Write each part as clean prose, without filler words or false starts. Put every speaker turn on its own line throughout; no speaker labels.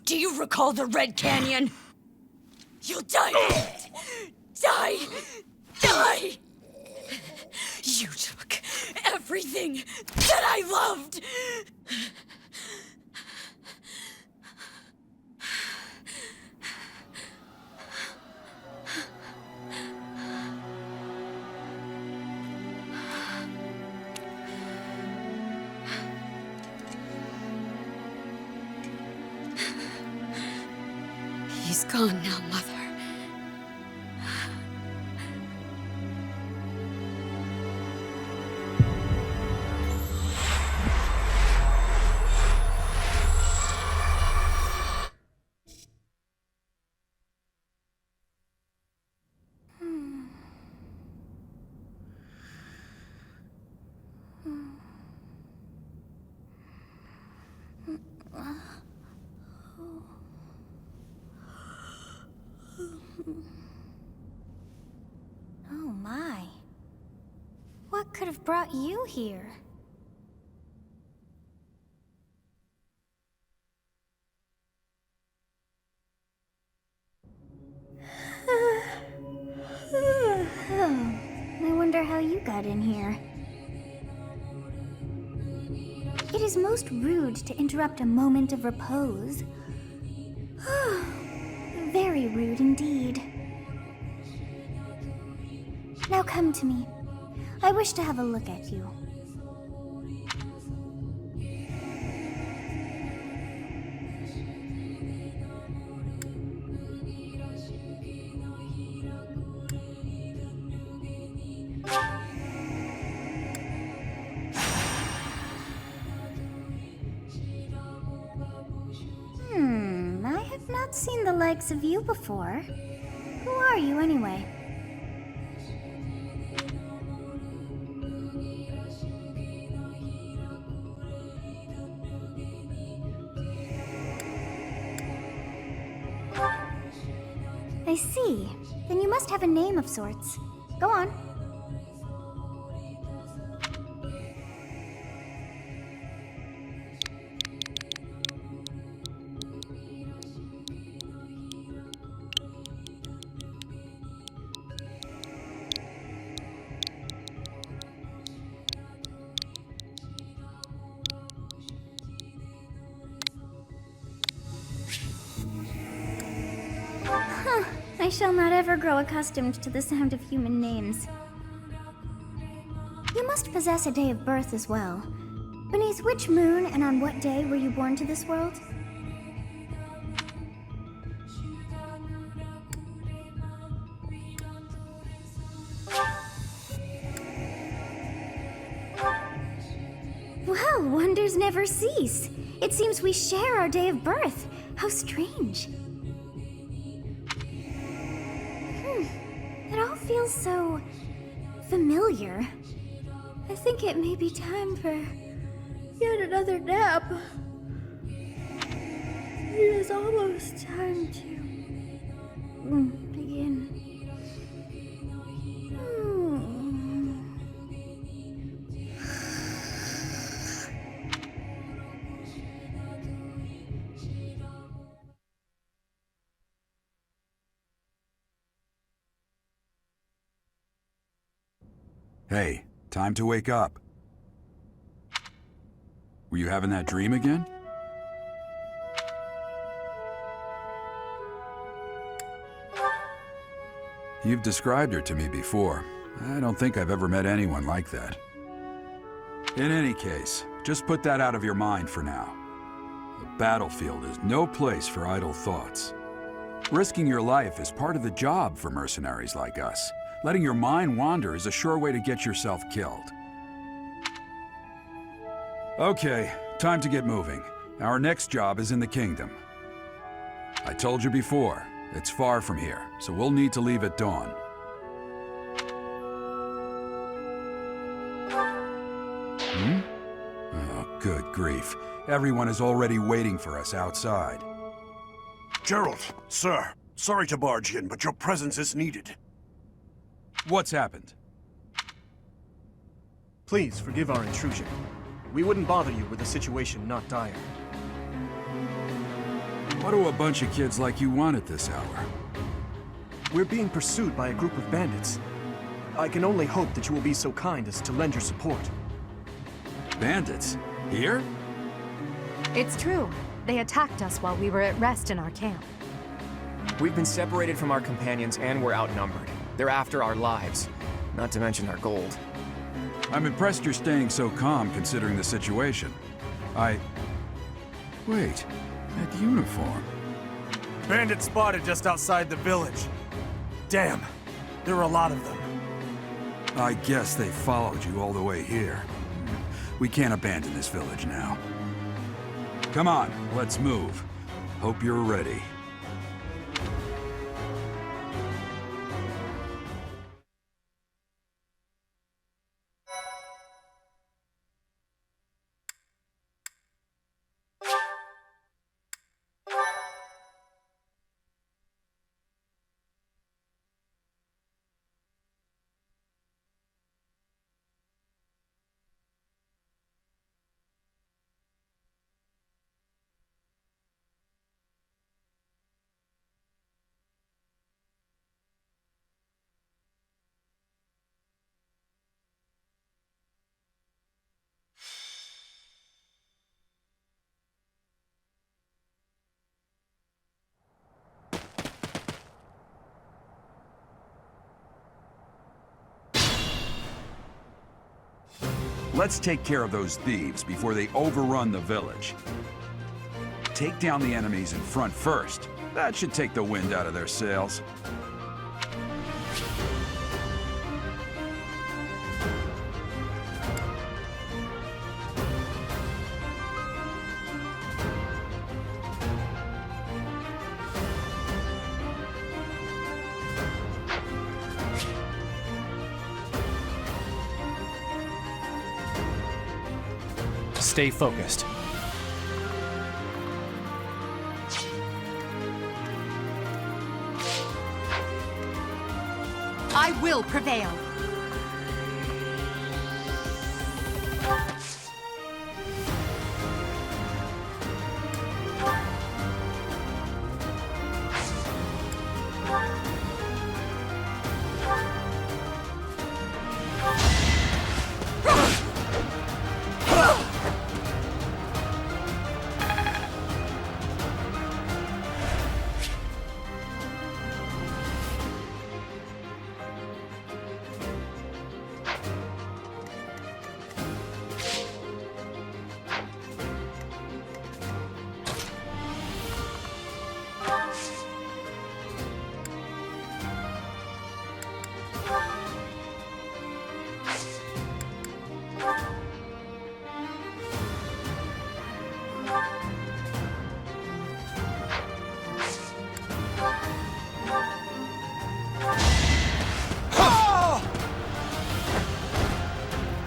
Do you recall the Red Canyon? You'll die! Die! Die! You took everything that I loved! He's gone now, Mother.
Oh my. What could have brought you here? I wonder how you got in here. It is most rude to interrupt a moment of repose. Very rude indeed. Now come to me. I wish to have a look at you. I have not seen the likes of you before. Who are you anyway? I see. Then you must have a name of sorts. Go on. I shall not ever grow accustomed to the sound of human names. You must possess a day of birth as well. Beneath which moon and on what day were you born to this world? Well, wonders never cease. It seems we share our day of birth. How strange. It all feels so familiar. I think it may be time for yet another nap. It is almost time to begin.
Hey, time to wake up. Were you having that dream again? You've described her to me before. I don't think I've ever met anyone like that. In any case, just put that out of your mind for now. The battlefield is no place for idle thoughts. Risking your life is part of the job for mercenaries like us. Letting your mind wander is a sure way to get yourself killed. Okay, time to get moving. Our next job is in the kingdom. I told you before, it's far from here, so we'll need to leave at dawn. Oh, good grief. Everyone is already waiting for us outside.
Gerald, sir, sorry to barge in, but your presence is needed.
What's happened?
Please forgive our intrusion. We wouldn't bother you with a situation not dire.
What do a bunch of kids like you want at this hour?
We're being pursued by a group of bandits. I can only hope that you will be so kind as to lend your support.
Bandits? Here?
It's true. They attacked us while we were at rest in our camp.
We've been separated from our companions and we're outnumbered. They're after our lives, not to mention our gold.
I'm impressed you're staying so calm considering the situation. Wait, that uniform.
Bandits spotted just outside the village. Damn, there are a lot of them.
I guess they followed you all the way here. We can't abandon this village now. Come on, let's move. Hope you're ready. Let's take care of those thieves before they overrun the village. Take down the enemies in front first. That should take the wind out of their sails.
Stay focused.
I will prevail.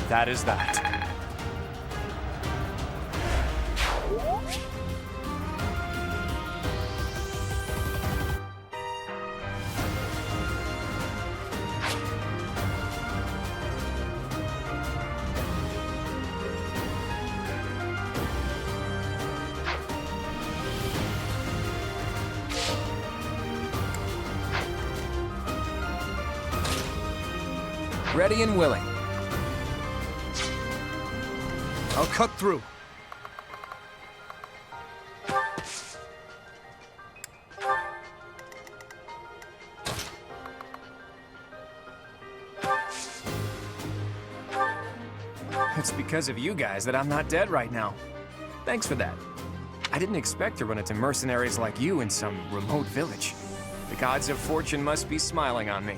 That is that. Ready and willing.
I'll cut through.
It's because of you guys that I'm not dead right now. Thanks for that. I didn't expect to run into mercenaries like you in some remote village. The gods of fortune must be smiling on me.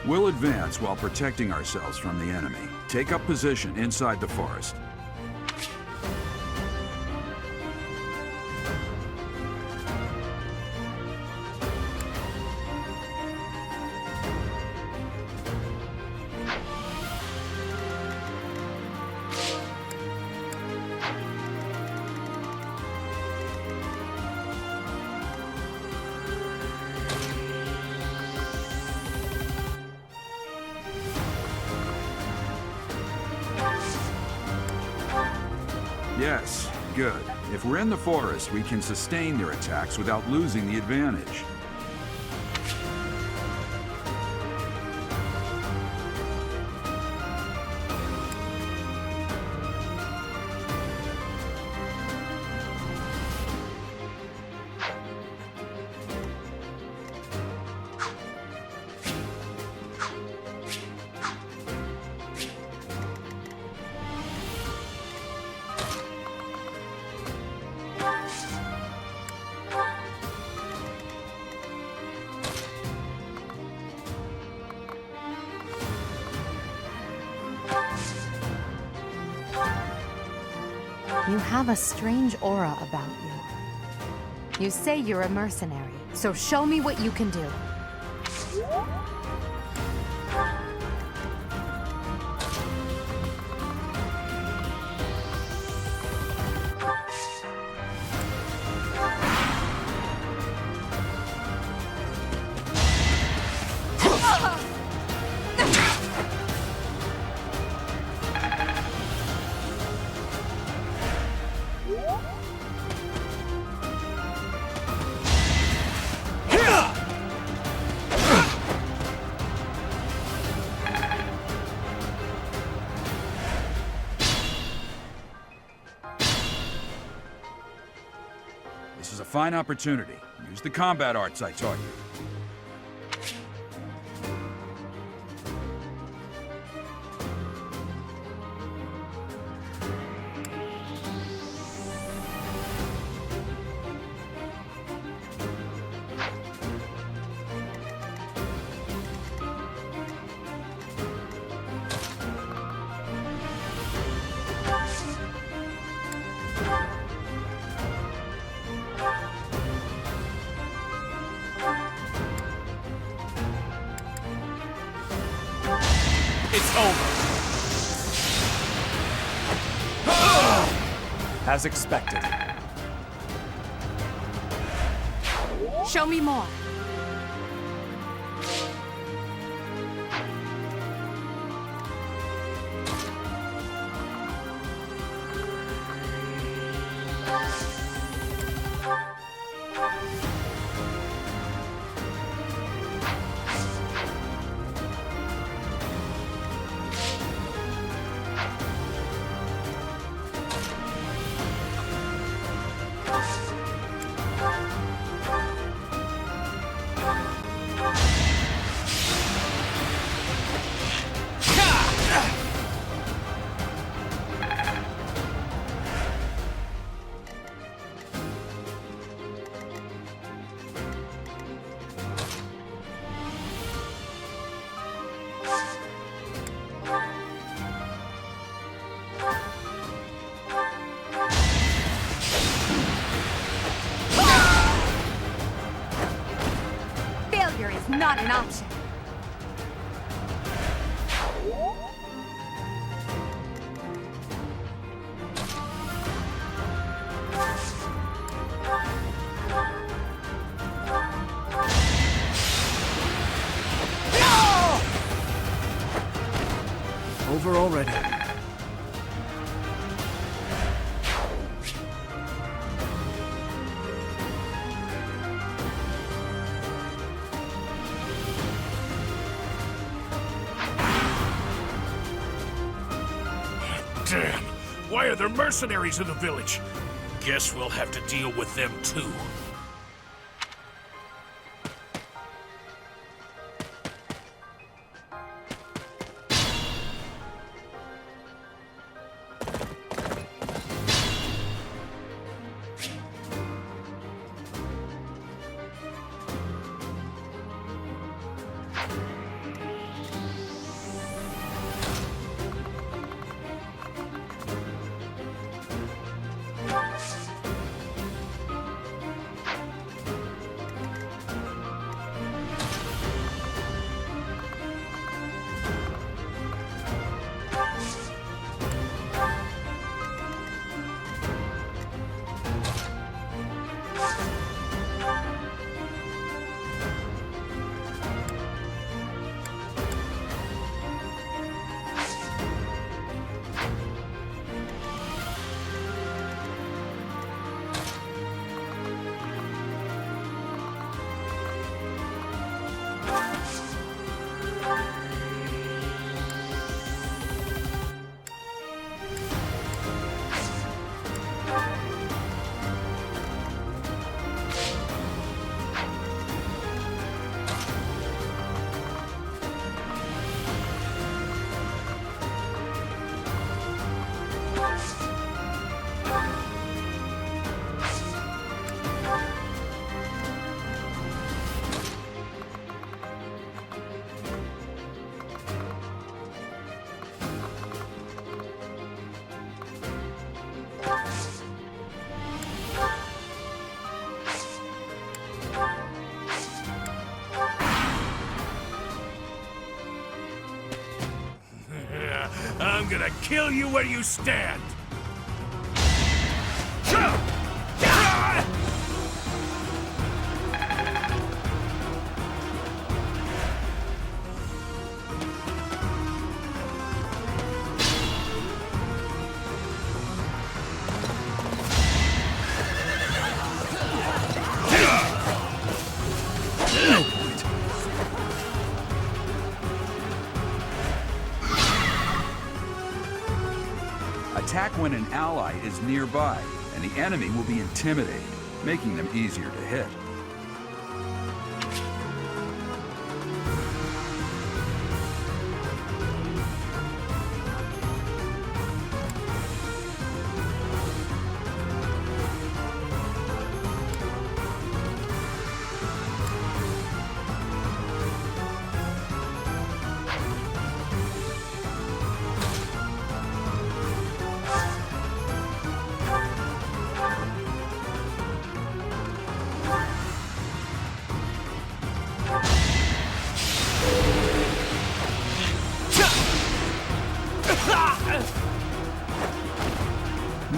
We'll advance while protecting ourselves from the enemy. Take up position inside the forest. Yes, good. If we're in the forest, we can sustain their attacks without losing the advantage.
You have a strange aura about you. You say you're a mercenary, so show me what you can do.
This is a fine opportunity. Use the combat arts I taught you.
It's over. As expected.
Show me more. Failure is not an option.
Over already.
Damn! Why are there mercenaries in the village? Guess we'll have to deal with them too. I'm gonna kill you where you stand!
Attack when an ally is nearby, and the enemy will be intimidated, making them easier to hit.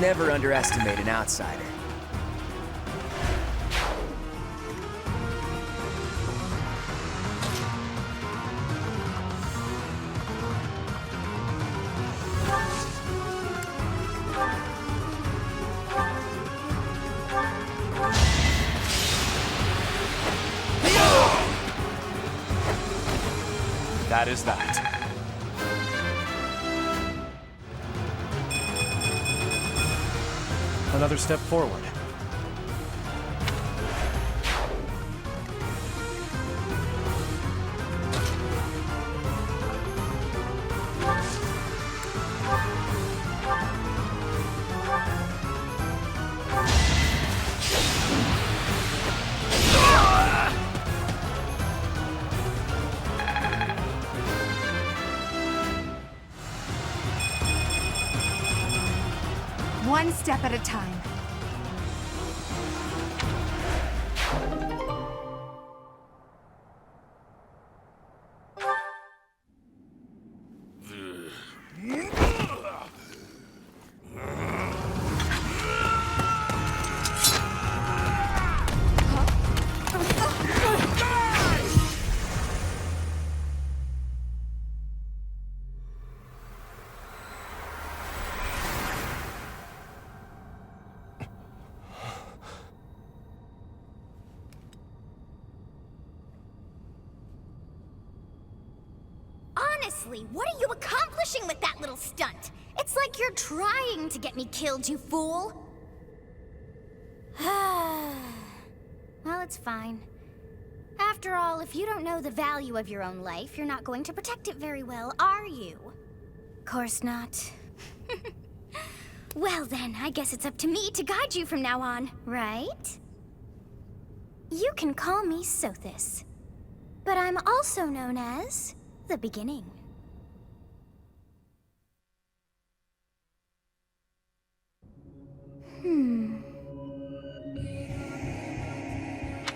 never underestimate an outsider. That is that.
Another step forward.
One step at a time.
Honestly, what are you accomplishing with that little stunt? It's like you're trying to get me killed, you fool! Well, it's fine. After all, if you don't know the value of your own life, you're not going to protect it very well, are you? Course not. Well then, I guess it's up to me to guide you from now on, right? You can call me Sothis, but I'm also known as the Beginning.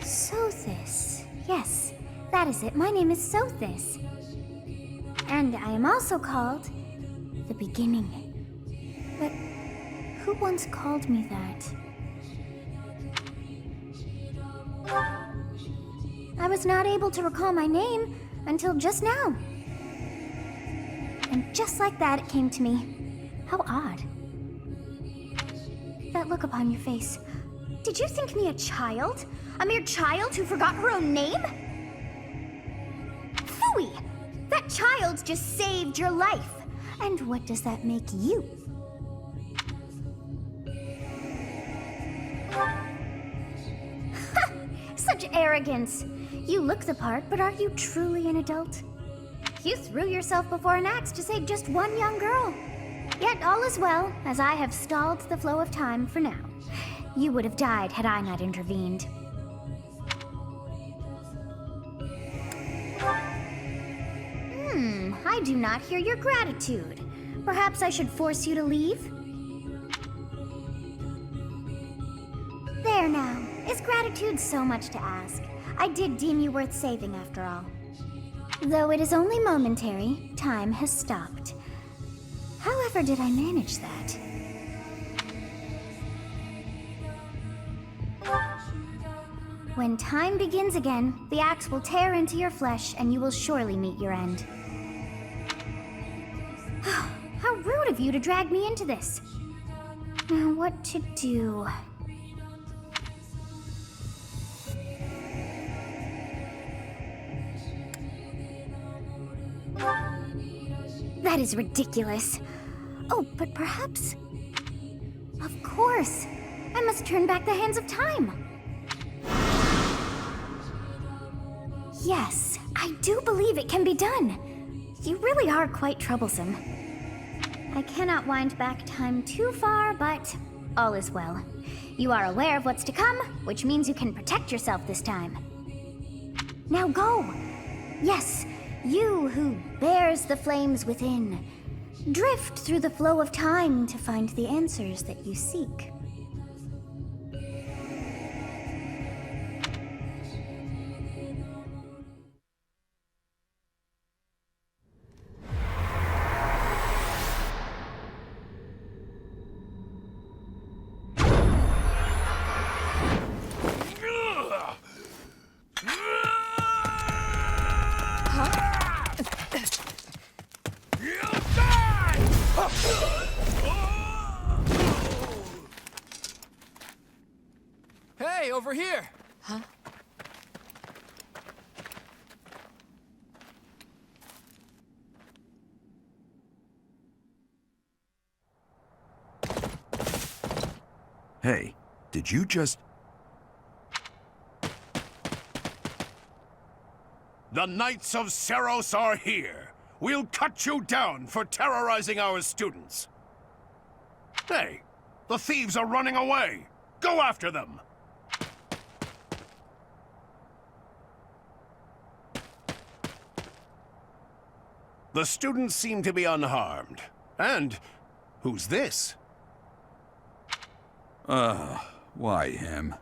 Sothis. Yes, that is it. My name is Sothis. And I am also called the Beginning. But who once called me that? I was not able to recall my name until just now. And just like that, it came to me. How odd. That look upon your face. Did you think me a child? A mere child who forgot her own name? Phooey! That child just saved your life. And what does that make you? Such arrogance! You look the part, but are you truly an adult? You threw yourself before an axe to save just one young girl. Yet all is well, as I have stalled the flow of time for now. You would have died had I not intervened. I do not hear your gratitude. Perhaps I should force you to leave? There now. Is gratitude so much to ask? I did deem you worth saving after all. Though it is only momentary, time has stopped. However did I manage that? When time begins again, the axe will tear into your flesh and you will surely meet your end. How rude of you to drag me into this. Now what to do? That is ridiculous. Oh, but perhaps... Of course! I must turn back the hands of time! Yes, I do believe it can be done. You really are quite troublesome. I cannot wind back time too far, but all is well. You are aware of what's to come, which means you can protect yourself this time. Now go! Yes, you who bears the flames within. Drift through the flow of time to find the answers that you seek.
You'll die!
Hey, over here!
Huh?
Hey, did you just...
The Knights of Seros are here. We'll cut you down for terrorizing our students. Hey, the thieves are running away. Go after them. The students seem to be unharmed. And who's this?
Why him?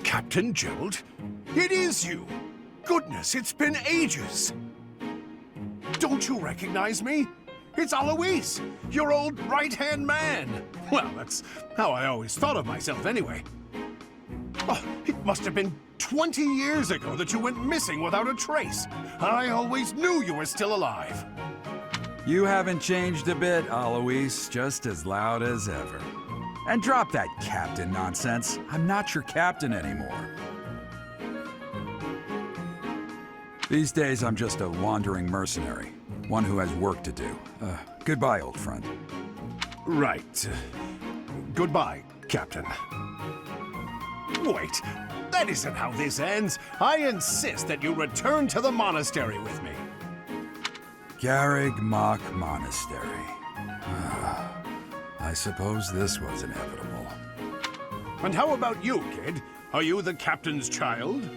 Captain Gerald? It is you! Goodness, it's been ages! Don't you recognize me? It's Alois, your old right-hand man! Well, that's how I always thought of myself anyway. Oh, it must have been 20 years ago that you went missing without a trace. I always knew you were still alive.
You haven't changed a bit, Alois. Just as loud as ever. And drop that captain nonsense. I'm not your captain anymore. These days, I'm just a wandering mercenary. One who has work to do. Goodbye, old friend.
Right. Goodbye, Captain. Wait, that isn't how this ends. I insist that you return to the monastery with me.
Garreg Mach Monastery. I suppose this was inevitable.
And how about you, kid? Are you the captain's child?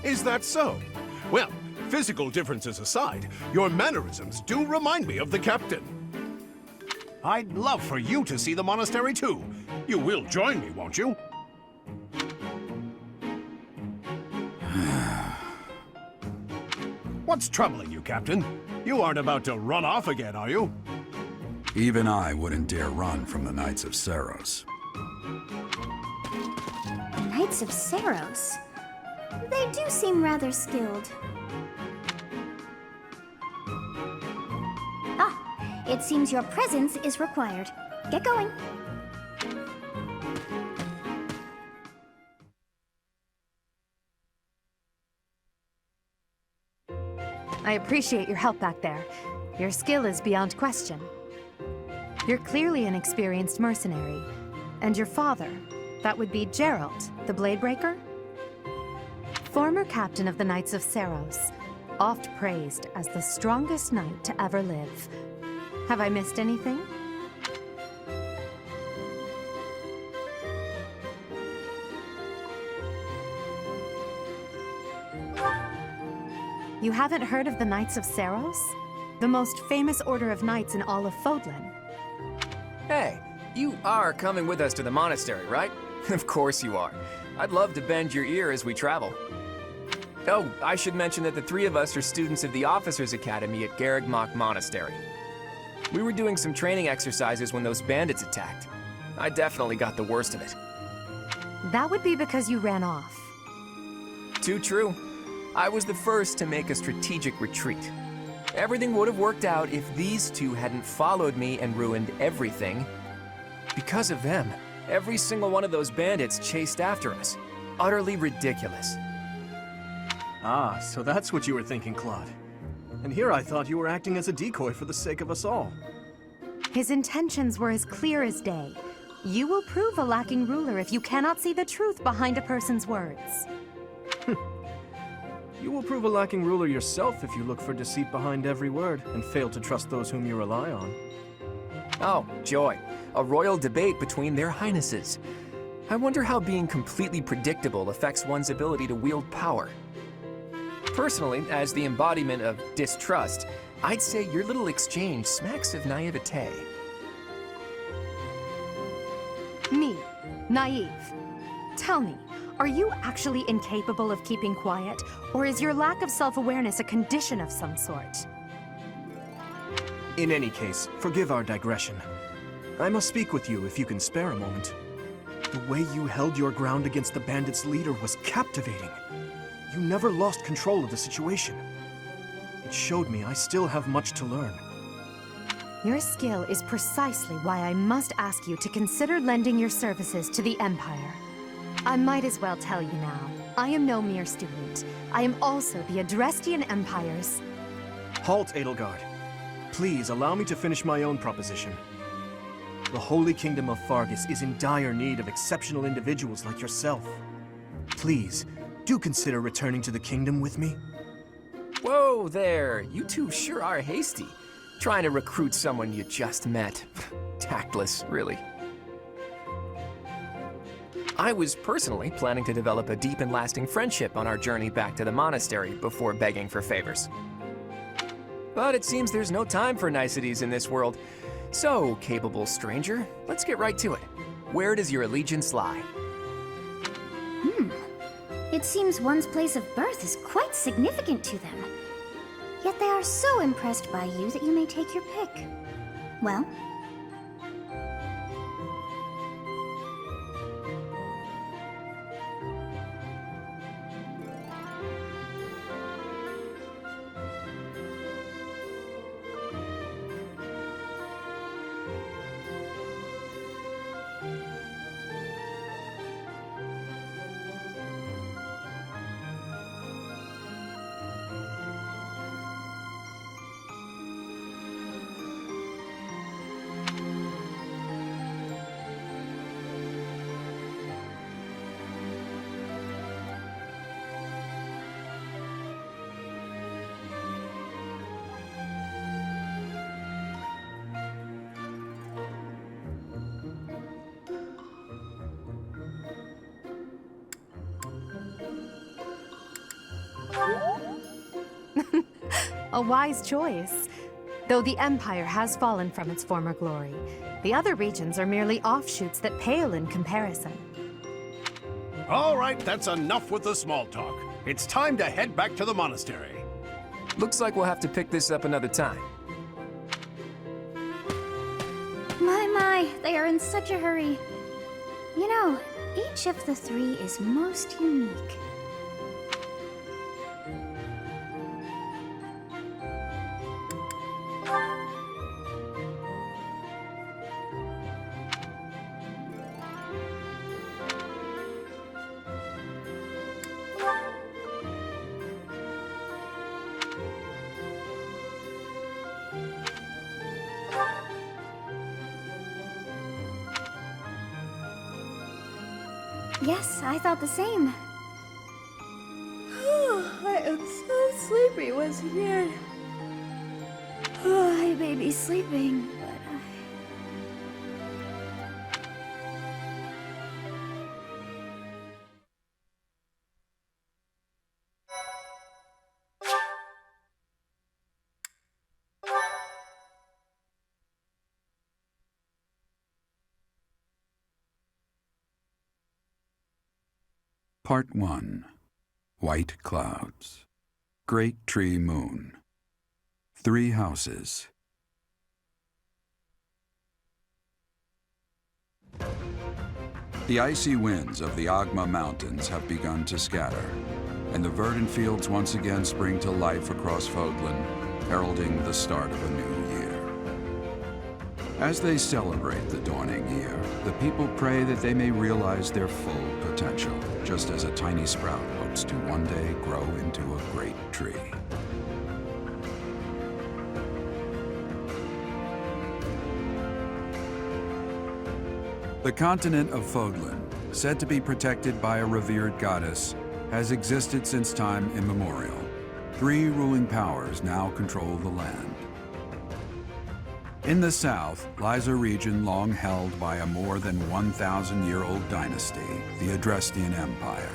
Is that so? Well, physical differences aside, your mannerisms do remind me of the captain. I'd love for you to see the monastery too. You will join me, won't you? What's troubling you, Captain? You aren't about to run off again, are you?
Even I wouldn't dare run from the Knights of Seros.
Knights of Seros? They do seem rather skilled. Ah, it seems your presence is required. Get going.
I appreciate your help back there. Your skill is beyond question. You're clearly an experienced mercenary. And your father, that would be Gerald, the Bladebreaker? Former captain of the Knights of Seros, oft praised as the strongest knight to ever live. Have I missed anything? You haven't heard of the Knights of Seros? The most famous order of knights in all of Fodlan.
Hey, you are coming with us to the monastery, right? Of course you are. I'd love to bend your ear as we travel. Oh, I should mention that the three of us are students of the Officers' Academy at Garreg Mach Monastery. We were doing some training exercises when those bandits attacked. I definitely got the worst of it.
That would be because you ran off.
Too true. I was the first to make a strategic retreat. Everything would have worked out if these two hadn't followed me and ruined everything. Because of them, every single one of those bandits chased after us. Utterly ridiculous.
Ah, so that's what you were thinking, Claude. And here I thought you were acting as a decoy for the sake of us all.
His intentions were as clear as day. You will prove a lacking ruler if you cannot see the truth behind a person's words.
You will prove a lacking ruler yourself if you look for deceit behind every word and fail to trust those whom you rely on.
Oh, joy. a royal debate between their highnesses. I wonder how being completely predictable affects one's ability to wield power. Personally, as the embodiment of distrust, I'd say your little exchange smacks of naivete.
Me, naive. Tell me, are you actually incapable of keeping quiet, or is your lack of self-awareness a condition of some sort?
In any case, forgive our digression. I must speak with you if you can spare a moment. The way you held your ground against the bandits' leader was captivating. You never lost control of the situation. It showed me I still have much to learn.
Your skill is precisely why I must ask you to consider lending your services to the Empire. I might as well tell you now, I am no mere student. I am also the Adrestian Empire's...
Halt, Edelgard. Please allow me to finish my own proposition. The Holy Kingdom of Fargus is in dire need of exceptional individuals like yourself. Please, do consider returning to the kingdom with me.
Whoa there, you two sure are hasty. Trying to recruit someone you just met. Tactless, really. I was personally planning to develop a deep and lasting friendship on our journey back to the monastery before begging for favors. But it seems there's no time for niceties in this world. So, capable stranger, let's get right to it. Where does your allegiance lie?
It seems one's place of birth is quite significant to them. Yet they are so impressed by you that you may take your pick. Well?
A wise choice. Though the Empire has fallen from its former glory, the other regions are merely offshoots that pale in comparison.
All right, that's enough with the small talk. It's time to head back to the monastery.
Looks like we'll have to pick this up another time.
My, they are in such a hurry. You know, each of the three is most unique. Yes, I thought the same. I am so sleepy once again. I may be sleeping, but
Part 1. White Clouds. Great Tree Moon. 3 houses. The icy winds of the Agma Mountains have begun to scatter, and the verdant fields once again spring to life across Fodlan, heralding the start of a new year. As they celebrate the dawning year, the people pray that they may realize their full potential, just as a tiny sprout hopes to one day grow into a great tree. The continent of Fodlan, said to be protected by a revered goddess, has existed since time immemorial. 3 ruling powers now control the land. In the south lies a region long held by a more than 1,000-year-old dynasty, the Adrestian Empire.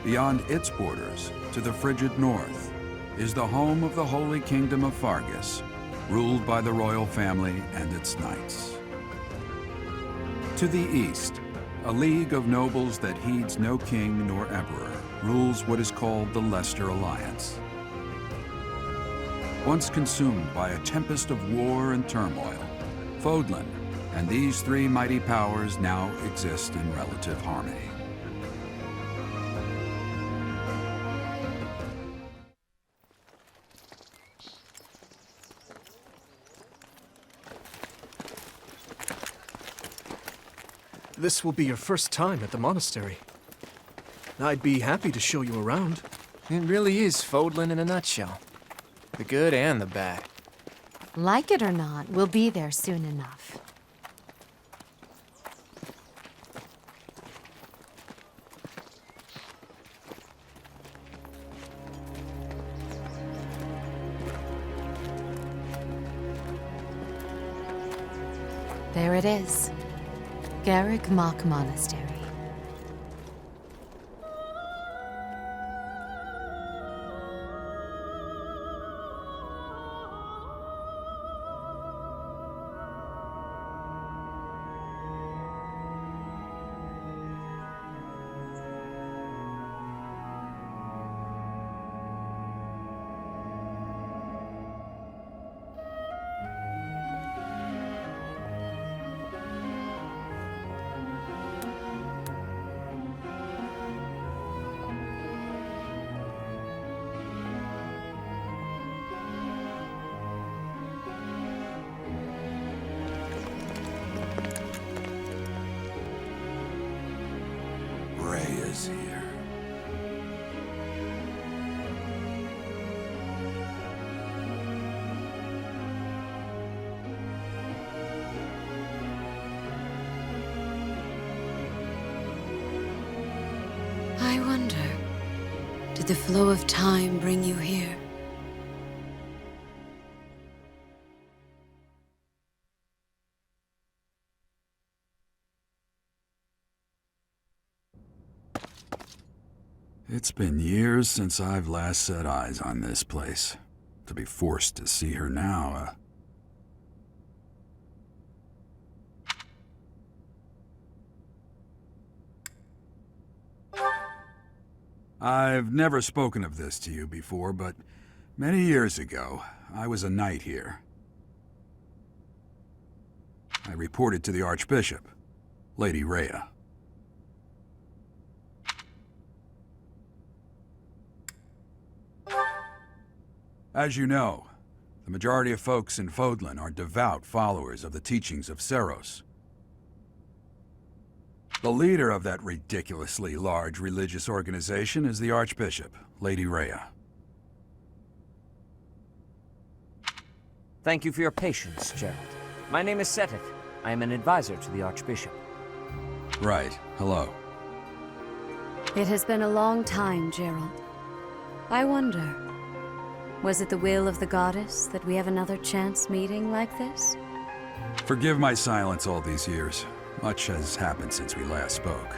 Beyond its borders, to the frigid north, is the home of the Holy Kingdom of Fargus, ruled by the royal family and its knights. To the east, a league of nobles that heeds no king nor emperor rules what is called the Leicester Alliance. Once consumed by a tempest of war and turmoil, Fodlan and these three mighty powers now exist in relative harmony.
This will be your first time at the monastery. I'd be happy to show you around.
It really is Fodlan in a nutshell. The good and the bad.
Like it or not, we'll be there soon enough. There it is. Garrick Mock Monastery.
Rhea's here.
I wonder, did the flow of time bring you here?
It's been years since I've last set eyes on this place. To be forced to see her now, I've never spoken of this to you before, but many years ago, I was a knight here. I reported to the Archbishop, Lady Rhea. As you know, the majority of folks in Fodlan are devout followers of the teachings of Seiros. The leader of that ridiculously large religious organization is the Archbishop, Lady Rhea.
Thank you for your patience, Gerald. My name is Sothis. I am an advisor to the Archbishop.
Right. Hello.
It has been a long time, Gerald. I wonder, was it the will of the goddess that we have another chance meeting like this?
Forgive my silence all these years. Much has happened since we last spoke.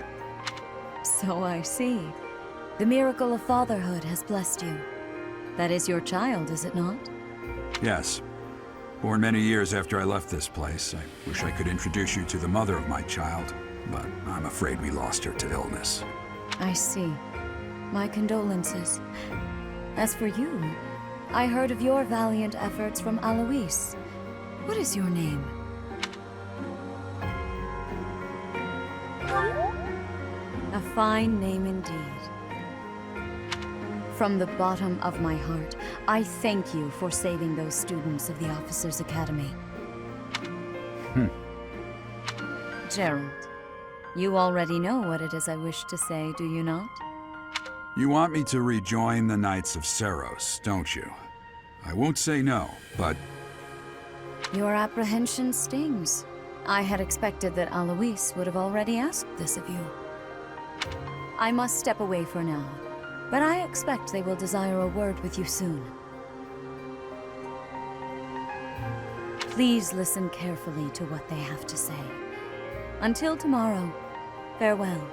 So I see. The miracle of fatherhood has blessed you. That is your child, is it not?
Yes. Born many years after I left this place, I wish I could introduce you to the mother of my child, but I'm afraid we lost her to illness.
I see. My condolences. As for you, I heard of your valiant efforts from Alois. What is your name? A fine name indeed. From the bottom of my heart, I thank you for saving those students of the Officers' Academy. Gerald, you already know what it is I wish to say, do you not?
You want me to rejoin the Knights of Seiros, don't you? I won't say no, but...
Your apprehension stings. I had expected that Alois would have already asked this of you. I must step away for now, but I expect they will desire a word with you soon. Please listen carefully to what they have to say. Until tomorrow, farewell.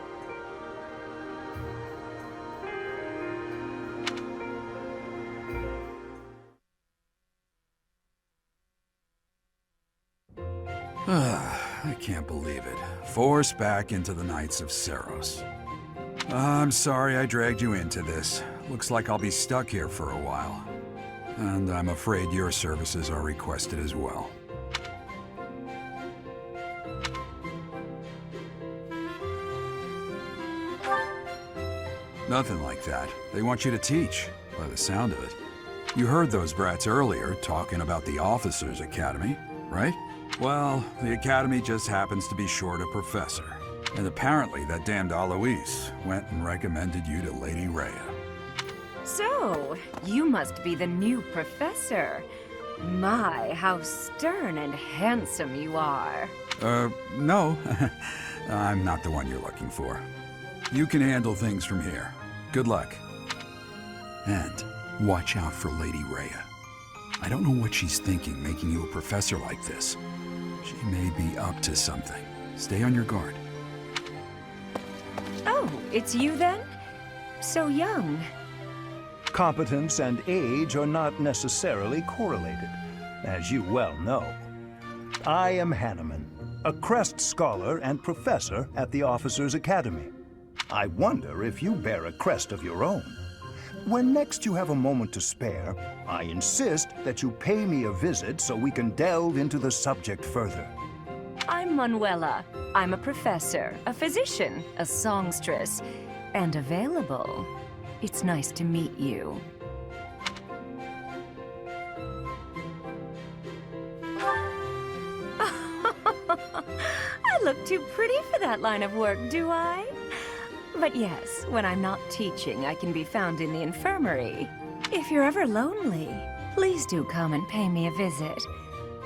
I can't believe it. Forced back into the Knights of Seros. I'm sorry I dragged you into this. Looks like I'll be stuck here for a while. And I'm afraid your services are requested as well. Nothing like that. They want you to teach, by the sound of it. You heard those brats earlier talking about the Officers' Academy, right? Well, the Academy just happens to be short a professor. And apparently that damned Alois went and recommended you to Lady Rhea.
So, you must be the new professor. My, how stern and handsome you are.
No. I'm not the one you're looking for. You can handle things from here. Good luck. And watch out for Lady Rhea. I don't know what she's thinking making you a professor like this. She may be up to something. Stay on your guard.
Oh, it's you then? So young.
Competence and age are not necessarily correlated, as you well know. I am Hanneman, a Crest Scholar and Professor at the Officers' Academy. I wonder if you bear a crest of your own. When next you have a moment to spare, I insist that you pay me a visit so we can delve into the subject further.
I'm Manuela. I'm a professor, a physician, a songstress, and available. It's nice to meet you. I look too pretty for that line of work, do I? But yes, when I'm not teaching, I can be found in the infirmary. If you're ever lonely, please do come and pay me a visit.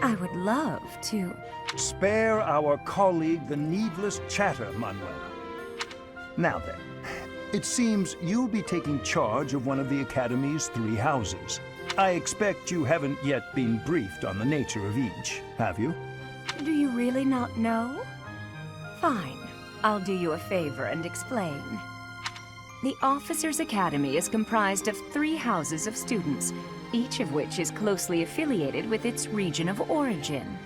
I would love to.
Spare our colleague the needless chatter, Manuela. Now then, it seems you'll be taking charge of one of the Academy's 3 houses. I expect you haven't yet been briefed on the nature of each, have you?
Do you really not know? Fine. I'll do you a favor and explain. The Officers' Academy is comprised of 3 houses of students, each of which is closely affiliated with its region of origin.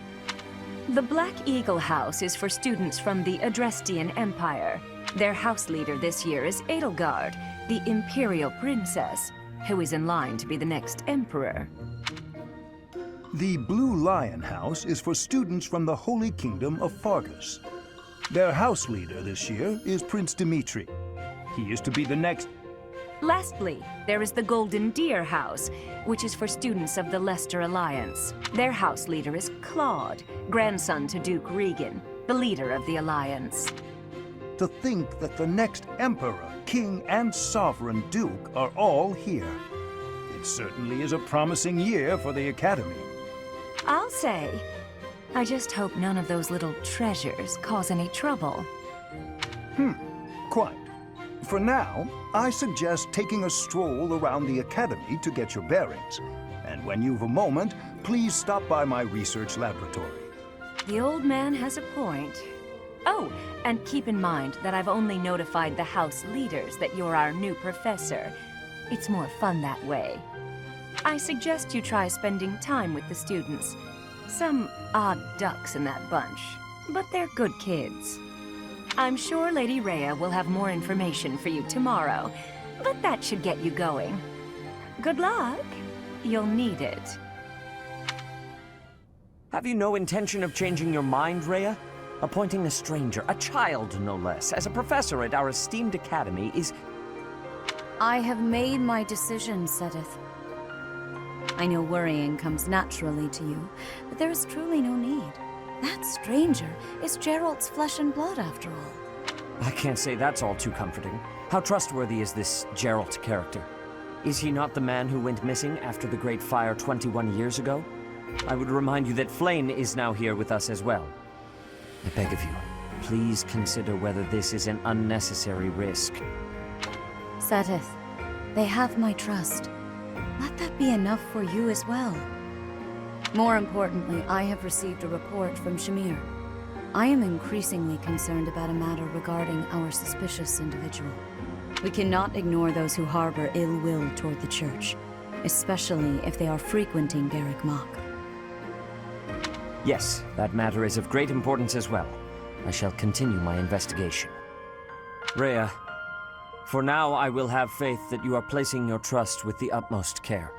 The Black Eagle House is for students from the Adrestian Empire. Their house leader this year is Edelgard, the Imperial Princess, who is in line to be the next Emperor.
The Blue Lion House is for students from the Holy Kingdom of Fargus. Their house leader this year is Prince Dimitri. He is to be the next...
Lastly, there is the Golden Deer House, which is for students of the Leicester Alliance. Their house leader is Claude, grandson to Duke Regan, the leader of the Alliance.
To think that the next Emperor, King, and Sovereign Duke are all here. It certainly is a promising year for the Academy.
I'll say. I just hope none of those little treasures cause any trouble.
Quite. For now, I suggest taking a stroll around the Academy to get your bearings. And when you've a moment, please stop by my research laboratory.
The old man has a point. Oh, and keep in mind that I've only notified the house leaders that you're our new professor. It's more fun that way. I suggest you try spending time with the students. Some odd ducks in that bunch, but they're good kids. I'm sure Lady Rhea will have more information for you tomorrow, but that should get you going. Good luck. You'll need it.
Have you no intention of changing your mind, Rhea? Appointing a stranger, a child no less, as a professor at our esteemed academy is...
I have made my decision, Sothis. I know worrying comes naturally to you, but there is truly no need. That stranger is Geralt's flesh and blood, after all.
I can't say that's all too comforting. How trustworthy is this Geralt character? Is he not the man who went missing after the Great Fire 21 years ago? I would remind you that Flame is now here with us as well. I beg of you, please consider whether this is an unnecessary risk.
Sothis, they have my trust. Let that be enough for you as well. More importantly, I have received a report from Shamir. I am increasingly concerned about a matter regarding our suspicious individual. We cannot ignore those who harbor ill will toward the Church, especially if they are frequenting Garrick Mach.
Yes, that matter is of great importance as well. I shall continue my investigation. Rhea, for now I will have faith that you are placing your trust with the utmost care.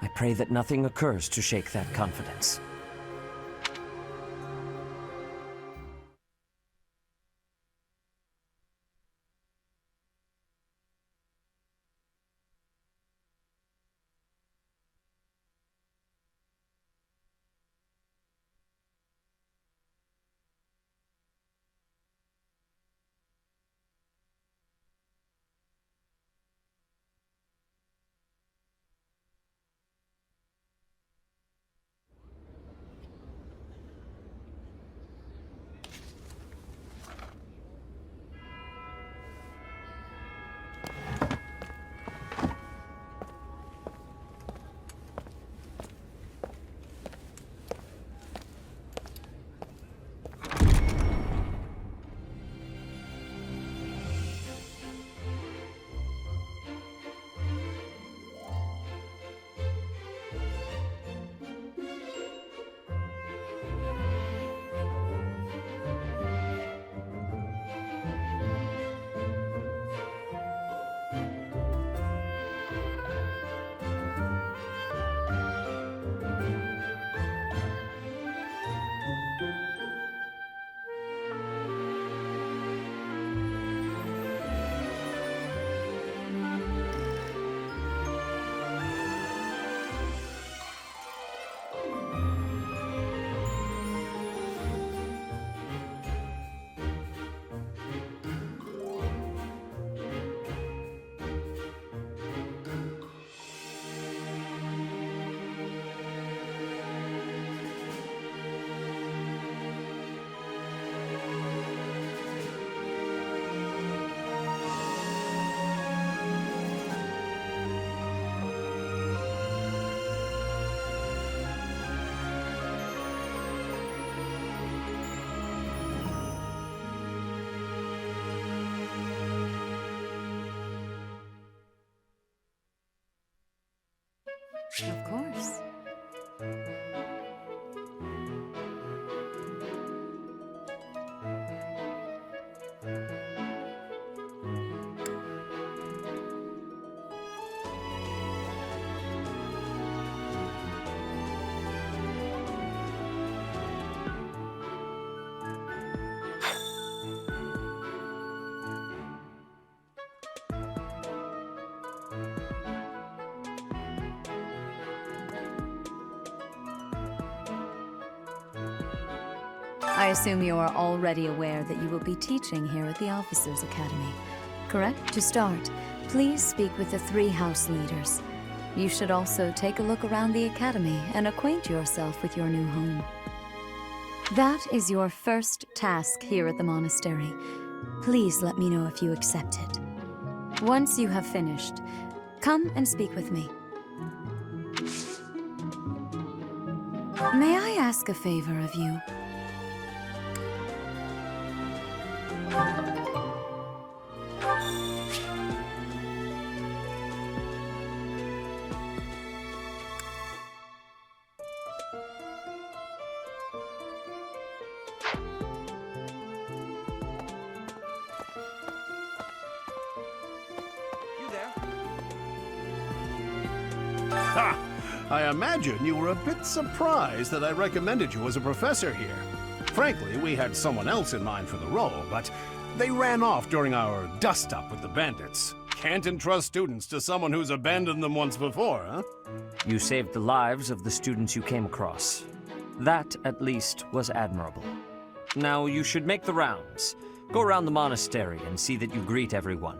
I pray that nothing occurs to shake that confidence.
Of course. I assume you are already aware that you will be teaching here at the Officers' Academy, correct? To start, please speak with the 3 house leaders. You should also take a look around the Academy and acquaint yourself with your new home. That is your first task here at the monastery. Please let me know if you accept it. Once you have finished, come and speak with me. May I ask a favor of you?
Ha! I imagine you were a bit surprised that I recommended you as a professor here. Frankly, we had someone else in mind for the role, but they ran off during our dust-up with the bandits. Can't entrust students to someone who's abandoned them once before, huh?
You saved the lives of the students you came across. That, at least, was admirable. Now, you should make the rounds. Go around the monastery and see that you greet everyone.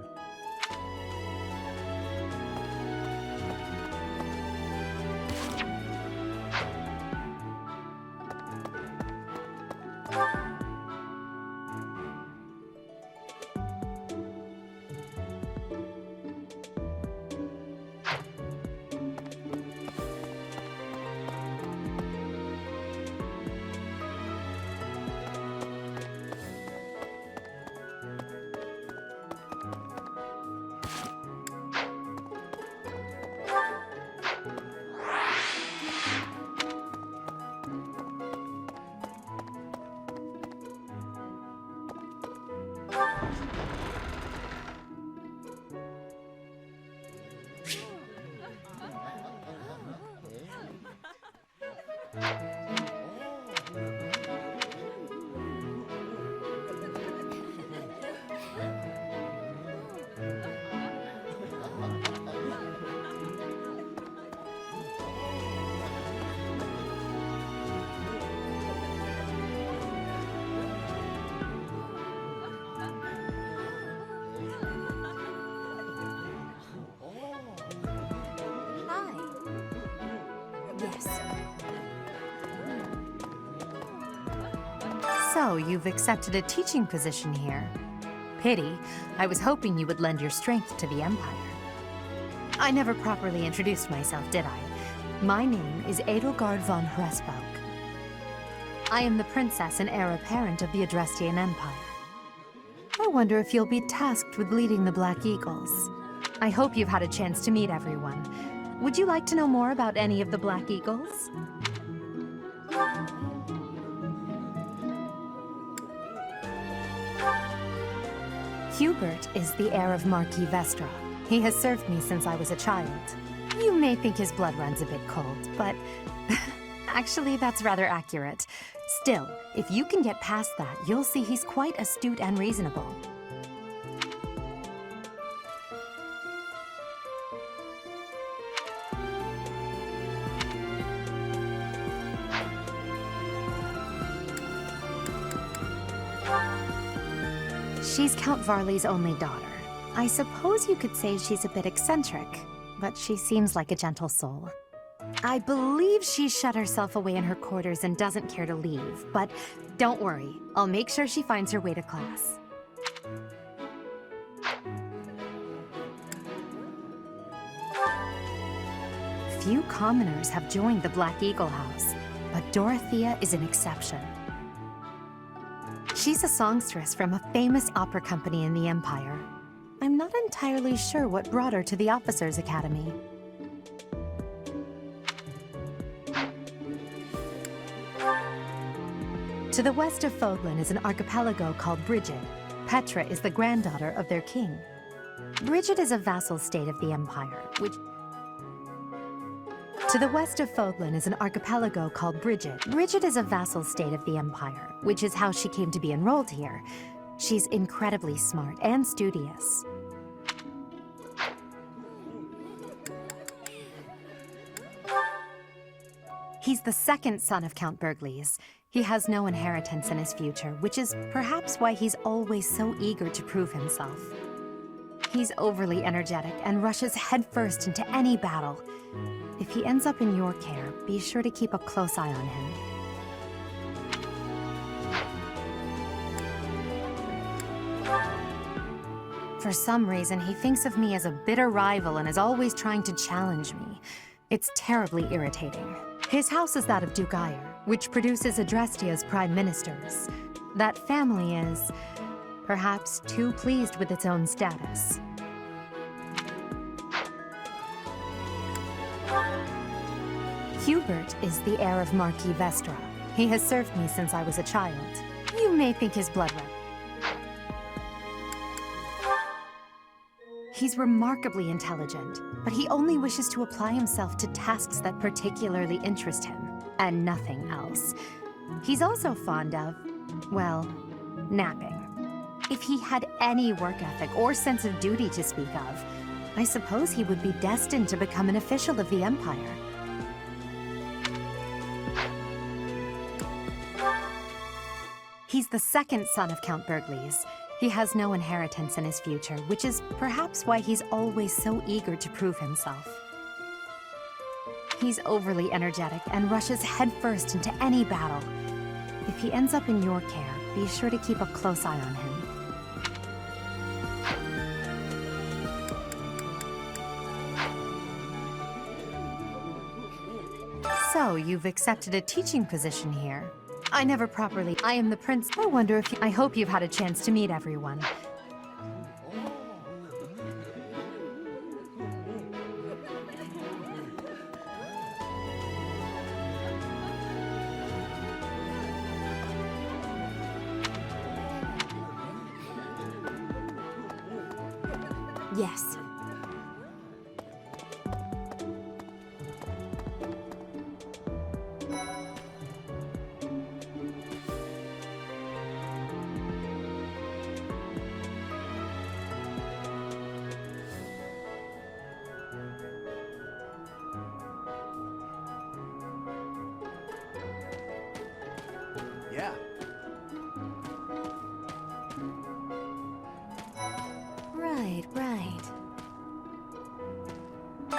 So, you've accepted a teaching position here. Pity. I was hoping you would lend your strength to the Empire. I never properly introduced myself, did I? My name is Edelgard von Hresbalg. I am the princess and heir apparent of the Adrestian Empire. I wonder if you'll be tasked with leading the Black Eagles. I hope you've had a chance to meet everyone. Would you like to know more about any of the Black Eagles? Hubert is the heir of Marquis Vestra. He has served me since I was a child. You may think his blood runs a bit cold, but actually that's rather accurate. Still, if you can get past that, you'll see he's quite astute and reasonable. She's Count Varley's only daughter. I suppose you could say she's a bit eccentric, but she seems like a gentle soul. I believe she's shut herself away in her quarters and doesn't care to leave, but don't worry, I'll make sure she finds her way to class. Few commoners have joined the Black Eagle House, but Dorothea is an exception. She's a songstress from a famous opera company in the Empire. I'm not entirely sure what brought her to the Officers' Academy. To the west of Fodlan is an archipelago called Brigid. Petra is the granddaughter of their king. Brigid is a vassal state of the Empire, which... To the west of Fodlan is an archipelago called Brigid. Brigid is a vassal state of the Empire, which is how she came to be enrolled here. She's incredibly smart and studious. He's the second son of Count Bergliez. He has no inheritance in his future, which is perhaps why he's always so eager to prove himself. He's overly energetic and rushes headfirst into any battle. If he ends up in your care, be sure to keep a close eye on him. For some reason, he thinks of me as a bitter rival and is always trying to challenge me. It's terribly irritating. His house is that of Duke Ire, which produces Adrestia's prime ministers. That family is, perhaps, too pleased with its own status. Hubert is the heir of Marquis Vestra. He has served me since I was a child. You may think his blood red. He's remarkably intelligent, but he only wishes to apply himself to tasks that particularly interest him, and nothing else. He's also fond of, well, napping. If he had any work ethic or sense of duty to speak of, I suppose he would be destined to become an official of the Empire. He's the second son of Count Bergliez. He has no inheritance in his future, which is perhaps why he's always so eager to prove himself. He's overly energetic and rushes headfirst into any battle. If he ends up in your care, be sure to keep a close eye on him. So, you've accepted a teaching position here. I never properly... I am the prince. I wonder if... I hope you've had a chance to meet everyone. Yes.
Yeah.
Right.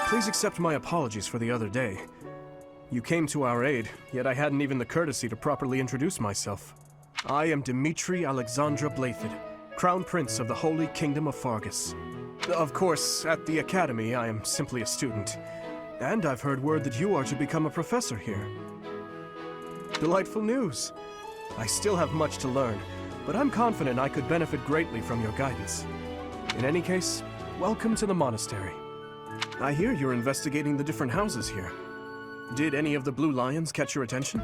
Please accept my apologies for the other day. You came to our aid, yet I hadn't even the courtesy to properly introduce myself. I am Dmitri Alexandra Blathid, Crown Prince of the Holy Kingdom of Fargus. Of course, at the Academy, I am simply a student. And I've heard word that you are to become a professor here. Delightful news. I still have much to learn, but I'm confident I could benefit greatly from your guidance. In any case, welcome to the monastery. I hear you're investigating the different houses here. Did any of the Blue Lions catch your attention?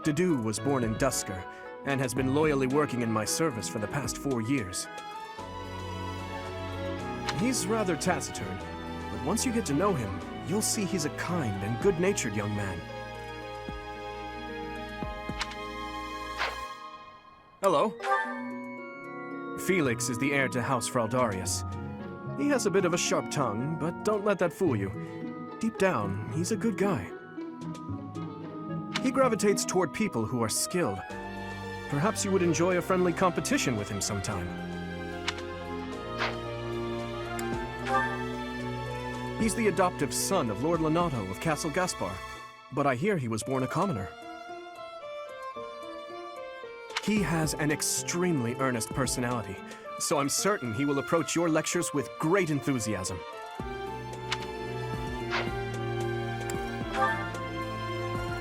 Dedu was born in Dusker, and has been loyally working in my service for the past 4 years. He's rather taciturn, but once you get to know him, you'll see he's a kind and good-natured young man. Hello. Felix is the heir to House Fraldarius. He has a bit of a sharp tongue, but don't let that fool you. Deep down, he's a good guy. He gravitates toward people who are skilled. Perhaps you would enjoy a friendly competition with him sometime. He's the adoptive son of Lord Lenato of Castle Gaspar, but I hear he was born a commoner. He has an extremely earnest personality, so I'm certain he will approach your lectures with great enthusiasm.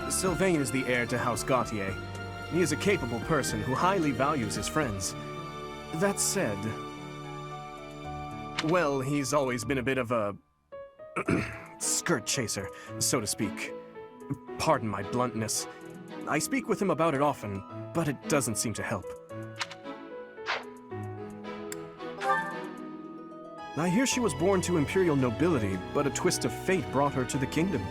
Sylvain is the heir to House Gautier. He is a capable person who highly values his friends. That said, well, he's always been a bit of a skirt chaser, so to speak. Pardon my bluntness. I speak with him about it often, but it doesn't seem to help. I hear she was born to imperial nobility, but a twist of fate brought her to the kingdom.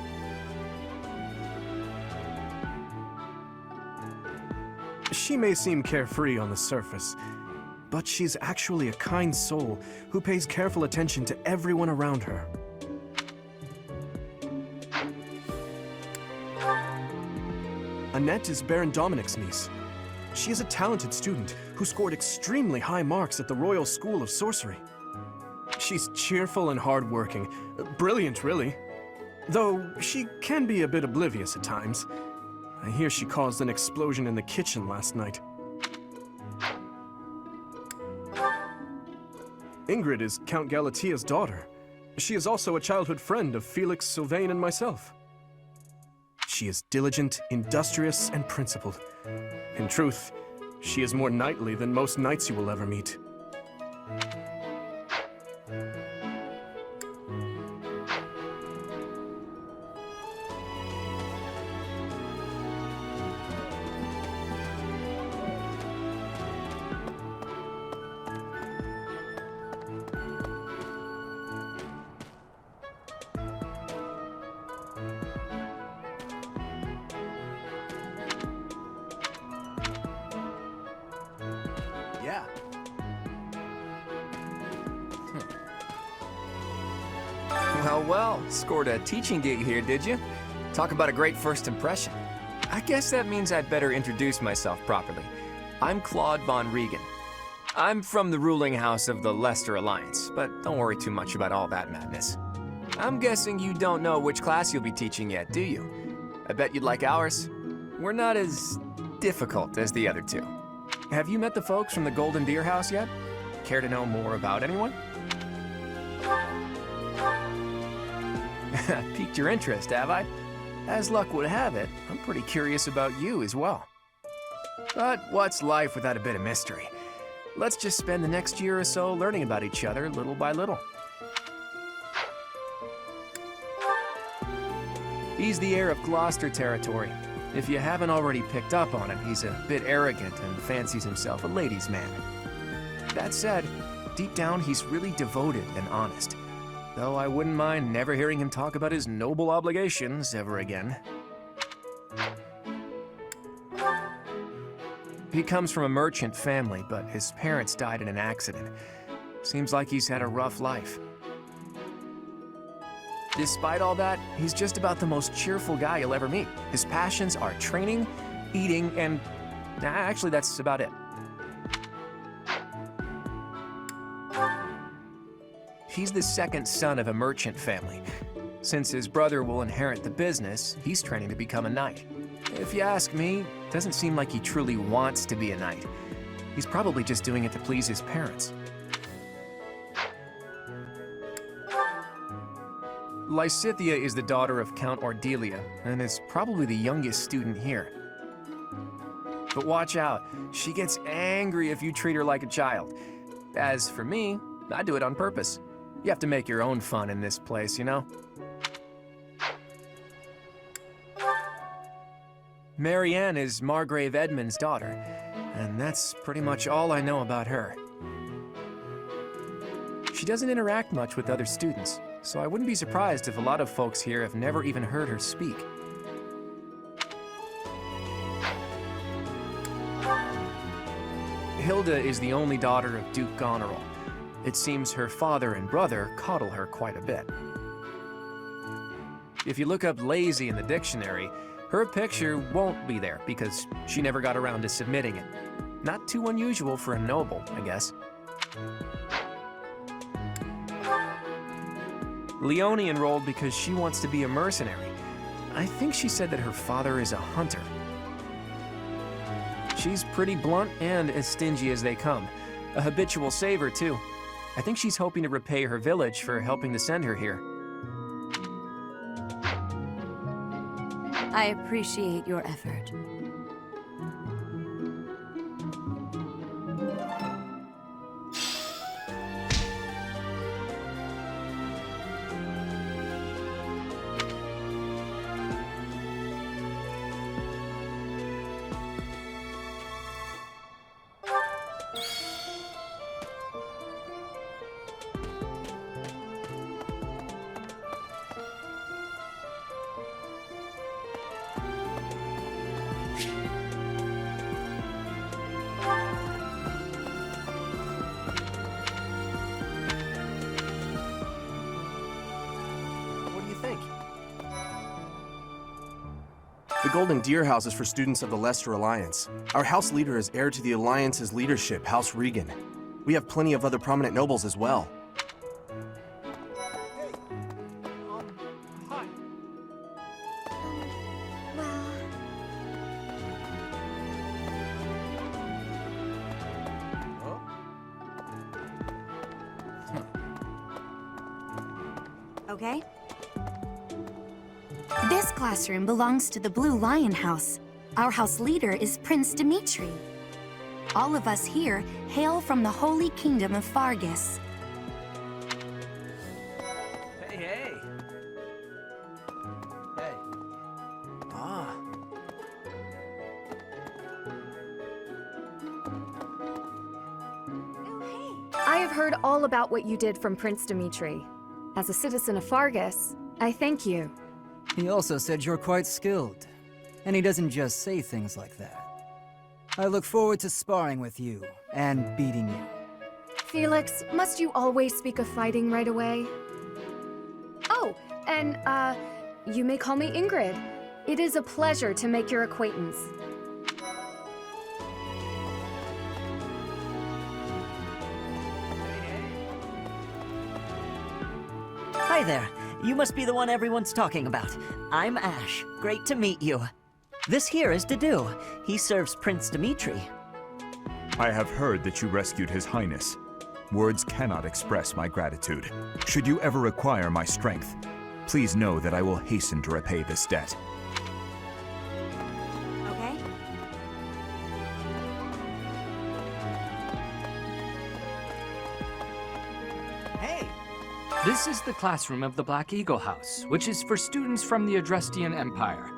She may seem carefree on the surface, but she's actually a kind soul who pays careful attention to everyone around her. Annette is Baron Dominic's niece. She is a talented student who scored extremely high marks at the Royal School of Sorcery. She's cheerful and hardworking. Brilliant, really. Though she can be a bit oblivious at times. I hear she caused an explosion in the kitchen last night. Ingrid is Count Galatia's daughter. She is also a childhood friend of Felix, Sylvain, and myself. She is diligent, industrious, and principled. In truth, she is more knightly than most knights you will ever meet. Yeah.
Well, scored a teaching gig here, did you? Talk about a great first impression. I guess that means I'd better introduce myself properly. I'm Claude von Regan. I'm from the ruling house of the Leicester Alliance, but don't worry too much about all that madness. I'm guessing you don't know which class you'll be teaching yet, do you? I bet you'd like ours. We're not as difficult as the other two. Have you met the folks from the Golden Deer House yet? Care to know more about anyone? Piqued your interest, have I? As luck would have it, I'm pretty curious about you as well. But what's life without a bit of mystery? Let's just spend the next year or so learning about each other little by little. He's the heir of Gloucester territory. If you haven't already picked up on it, he's a bit arrogant and fancies himself a ladies' man. That said, deep down he's really devoted and honest. Though I wouldn't mind never hearing him talk about his noble obligations ever again. He comes from a merchant family, but his parents died in an accident. Seems like he's had a rough life. Despite all that, he's just about the most cheerful guy you'll ever meet. His passions are training, eating, and... actually, that's about it. He's the second son of a merchant family. Since his brother will inherit the business, he's training to become a knight. If you ask me, it doesn't seem like he truly wants to be a knight. He's probably just doing it to please his parents. Lysithea is the daughter of Count Ordelia, and is probably the youngest student here. But watch out, she gets angry if you treat her like a child. As for me, I do it on purpose. You have to make your own fun in this place, you know? Marianne is Margrave Edmund's daughter, and that's pretty much all I know about her. She doesn't interact much with other students, so I wouldn't be surprised if a lot of folks here have never even heard her speak. Hilda is the only daughter of Duke Goneril. It seems her father and brother coddle her quite a bit. If you look up lazy in the dictionary, her picture won't be there because she never got around to submitting it. Not too unusual for a noble, I guess. Leone enrolled because she wants to be a mercenary. I think she said that her father is a hunter. She's pretty blunt and as stingy as they come. A habitual saver, too. I think she's hoping to repay her village for helping to send her here.
I appreciate your effort.
The Golden Deer House is for students of the Leicester Alliance. Our house leader is heir to the Alliance's leadership, House Regan. We have plenty of other prominent nobles as well.
Okay. This classroom belongs to the Blue Lion House. Our house leader is Prince Dimitri. All of us here hail from the Holy Kingdom of Fargus.
Hey, hey! Hey. Ah.
I have heard all about what you did from Prince Dimitri. As a citizen of Fargus, I thank you.
He also said you're quite skilled, and he doesn't just say things like that. I look forward to sparring with you and beating you.
Felix, must you always speak of fighting right away? Oh, and, you may call me Ingrid. It is a pleasure to make your acquaintance.
Hi there. You must be the one everyone's talking about. I'm Ash. Great to meet you. This here is Dedu. He serves Prince Dimitri.
I have heard that you rescued His Highness. Words cannot express my gratitude. Should you ever require my strength, please know that I will hasten to repay this debt.
Okay.
Hey!
This is the classroom of the Black Eagle House, which is for students from the Adrestian Empire.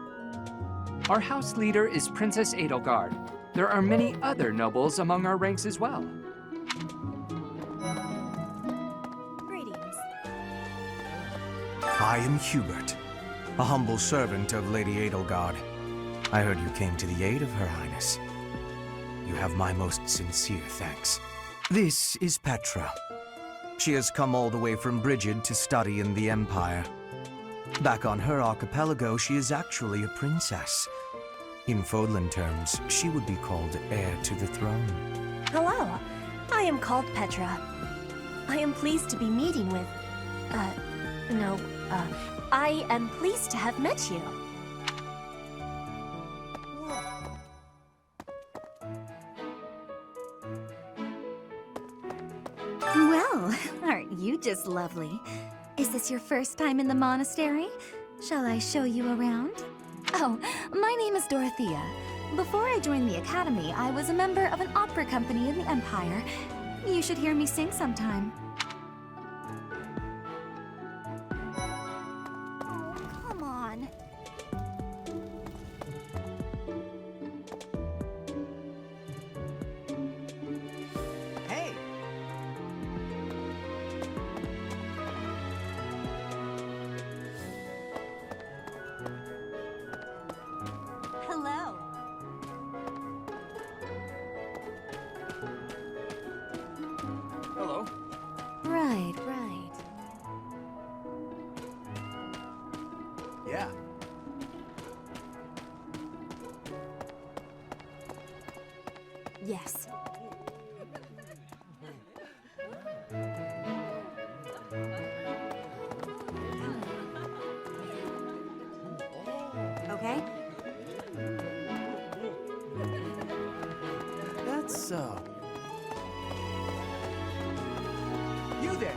Our house leader is Princess Edelgard. There are many other nobles among our ranks as well.
Greetings.
I am Hubert, a humble servant of Lady Edelgard. I heard you came to the aid of Her Highness. You have my most sincere thanks. This is Petra. She has come all the way from Brigid to study in the Empire. Back on her archipelago, she is actually a princess. In Fodlan terms, she would be called heir to the throne.
Hello, I am called Petra. I am pleased to be meeting with, I am pleased to have met you.
Well, aren't you just lovely? Is this your first time in the monastery? Shall I show you around? Oh, my name is Dorothea. Before I joined the academy, I was a member of an opera company in the Empire. You should hear me sing sometime. Oh, come on.
Hey!
Hello.
Hello.
Right.
Yeah.
Yes. Okay.
That's, You there!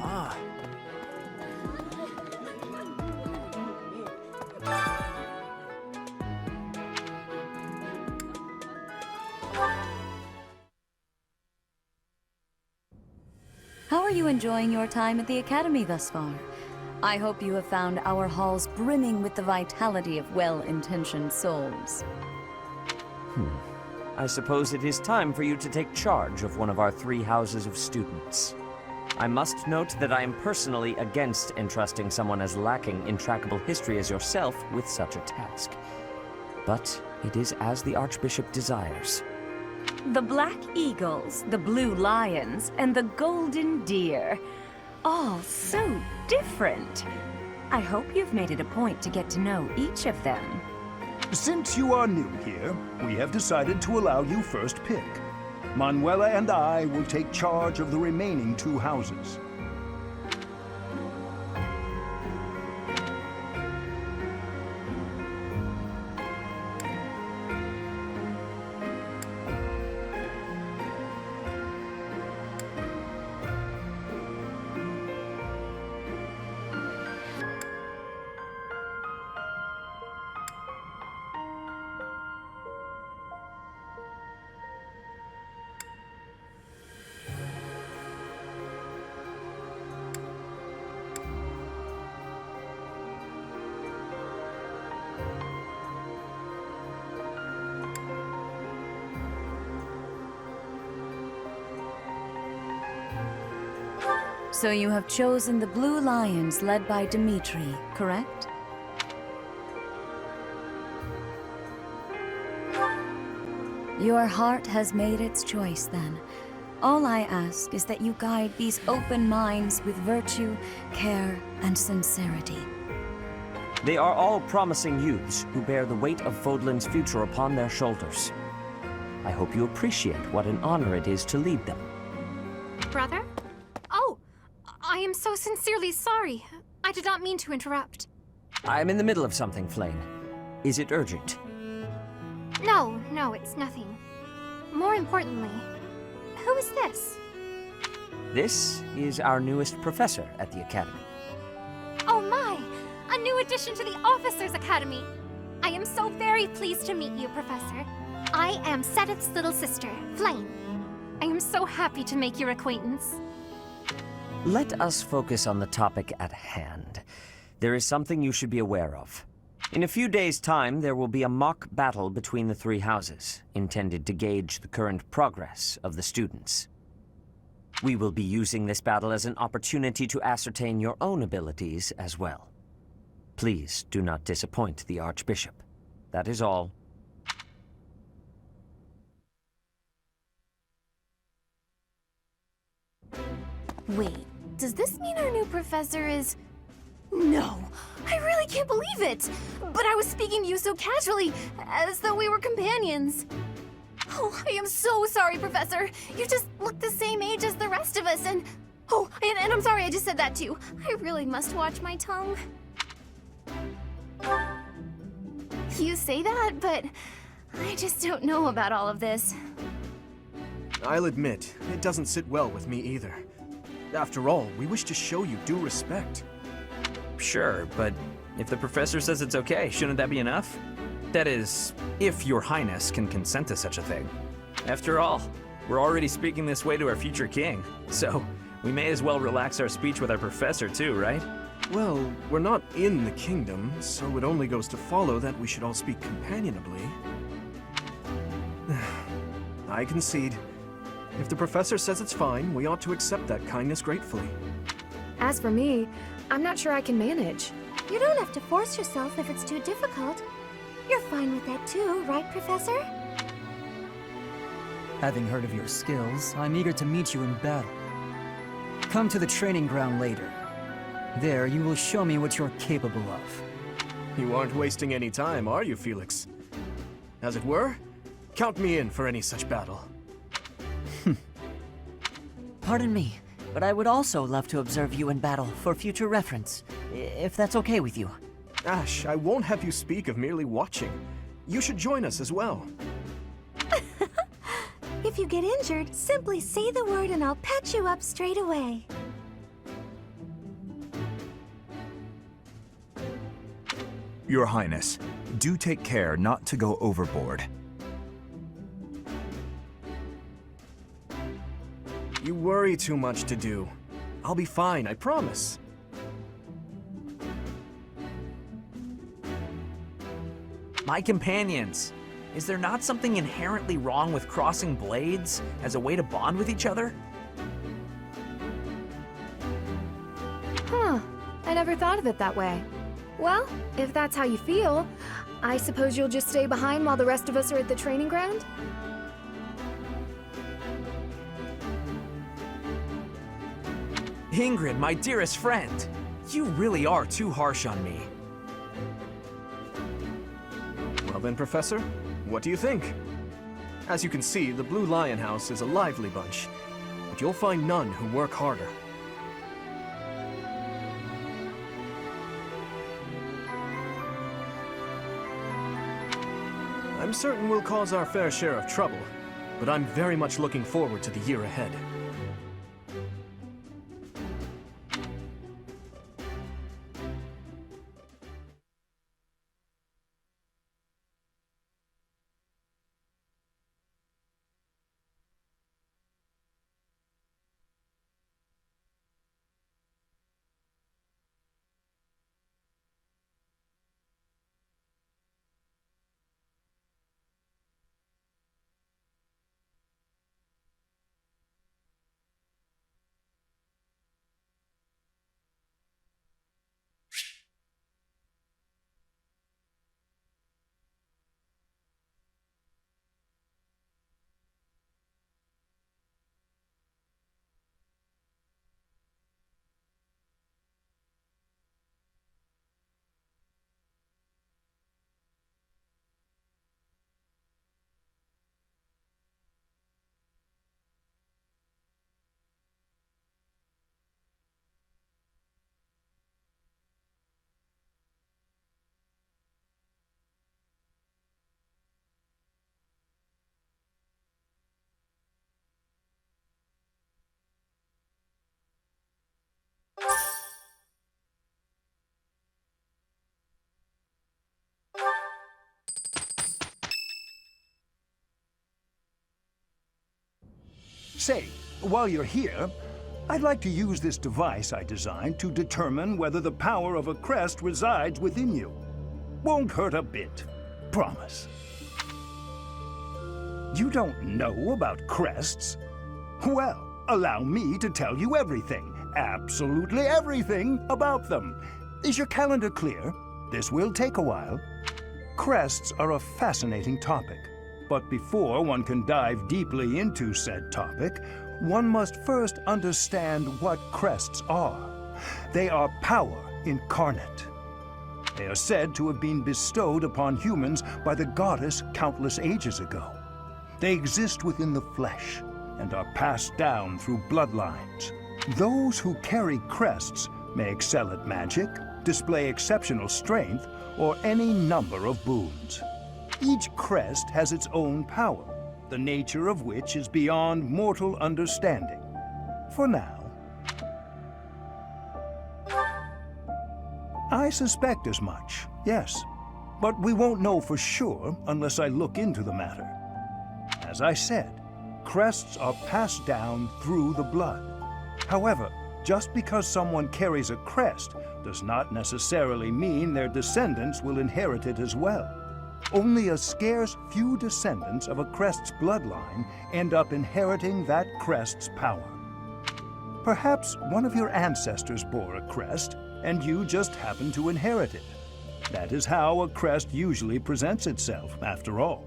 Ah.
How are you enjoying your time at the Academy thus far? I hope you have found our halls brimming with the vitality of well-intentioned souls.
I suppose it is time for you to take charge of one of our 3 houses of students. I must note that I am personally against entrusting someone as lacking in trackable history as yourself with such a task. But it is as the Archbishop desires.
The Black Eagles, the Blue Lions, and the Golden Deer. All so different. I hope you've made it a point to get to know each of them.
Since you are new here, we have decided to allow you first pick. Manuela and I will take charge of the remaining 2 houses.
So you have chosen the Blue Lions led by Dimitri, correct? Your heart has made its choice then. All I ask is that you guide these open minds with virtue, care, and sincerity.
They are all promising youths who bear the weight of Fodlan's future upon their shoulders. I hope you appreciate what an honor it is to lead them.
Brother? Oh! I am so sincerely sorry. I did not mean to interrupt.
I am in the middle of something, Flame. Is it urgent?
No, it's nothing. More importantly, who is this?
This is our newest professor at the Academy.
Oh my! A new addition to the Officers' Academy! I am so very pleased to meet you, Professor. I am Sedith's little sister, Flame. I am so happy to make your acquaintance.
Let us focus on the topic at hand. There is something you should be aware of. In a few days' time, there will be a mock battle between the 3 houses, intended to gauge the current progress of the students. We will be using this battle as an opportunity to ascertain your own abilities as well. Please do not disappoint the Archbishop. That is all.
Wait, does this mean our new professor is
No, I really can't believe it! But I was speaking to you so casually, as though we were companions. Oh, I am so sorry, Professor. You just look the same age as the rest of us, and... Oh, and I'm sorry I just said that too. I really must watch my tongue. You say that, but I just don't know about all of this.
I'll admit, it doesn't sit well with me either. After all, we wish to show you due respect.
Sure, but if the professor says it's okay, shouldn't that be enough? That is, if your highness can consent to such a thing. After all, we're already speaking this way to our future king, so we may as well relax our speech with our professor too, right?
Well, we're not in the kingdom, so it only goes to follow that we should all speak companionably. I concede. If the professor says it's fine, we ought to accept that kindness gratefully.
As for me, I'm not sure I can manage.
You don't have to force yourself if it's too difficult. You're fine with that too, right, Professor?
Having heard of your skills, I'm eager to meet you in battle. Come to the training ground later. There, you will show me what you're capable of.
You aren't wasting any time, are you, Felix? As it were, count me in for any such battle.
Pardon me, but I would also love to observe you in battle for future reference, if that's okay with you.
Ash, I won't have you speak of merely watching. You should join us as well.
If you get injured, simply say the word and I'll patch you up straight away.
Your Highness, do take care not to go overboard.
You worry too much to do. I'll be fine, I promise.
My companions, is there not something inherently wrong with crossing blades as a way to bond with each other?
Huh, I never thought of it that way. Well, if that's how you feel, I suppose you'll just stay behind while the rest of us are at the training ground?
Ingrid, my dearest friend, you really are too harsh on me.
Well then, Professor, what do you think? As you can see, the Blue Lion House is a lively bunch, but you'll find none who work harder. I'm certain we'll cause our fair share of trouble, but I'm very much looking forward to the year ahead.
Say, while you're here, I'd like to use this device I designed to determine whether the power of a crest resides within you. Won't hurt a bit. Promise. You don't know about crests? Well, allow me to tell you everything, absolutely everything about them. Is your calendar clear? This will take a while. Crests are a fascinating topic. But before one can dive deeply into said topic, one must first understand what crests are. They are power incarnate. They are said to have been bestowed upon humans by the goddess countless ages ago. They exist within the flesh and are passed down through bloodlines. Those who carry crests may excel at magic, display exceptional strength, or any number of boons. Each crest has its own power, the nature of which is beyond mortal understanding. For now. I suspect as much, yes. But we won't know for sure unless I look into the matter. As I said, crests are passed down through the blood. However, just because someone carries a crest does not necessarily mean their descendants will inherit it as well. Only a scarce few descendants of a crest's bloodline end up inheriting that crest's power. Perhaps one of your ancestors bore a crest, and you just happen to inherit it. That is how a crest usually presents itself, after all.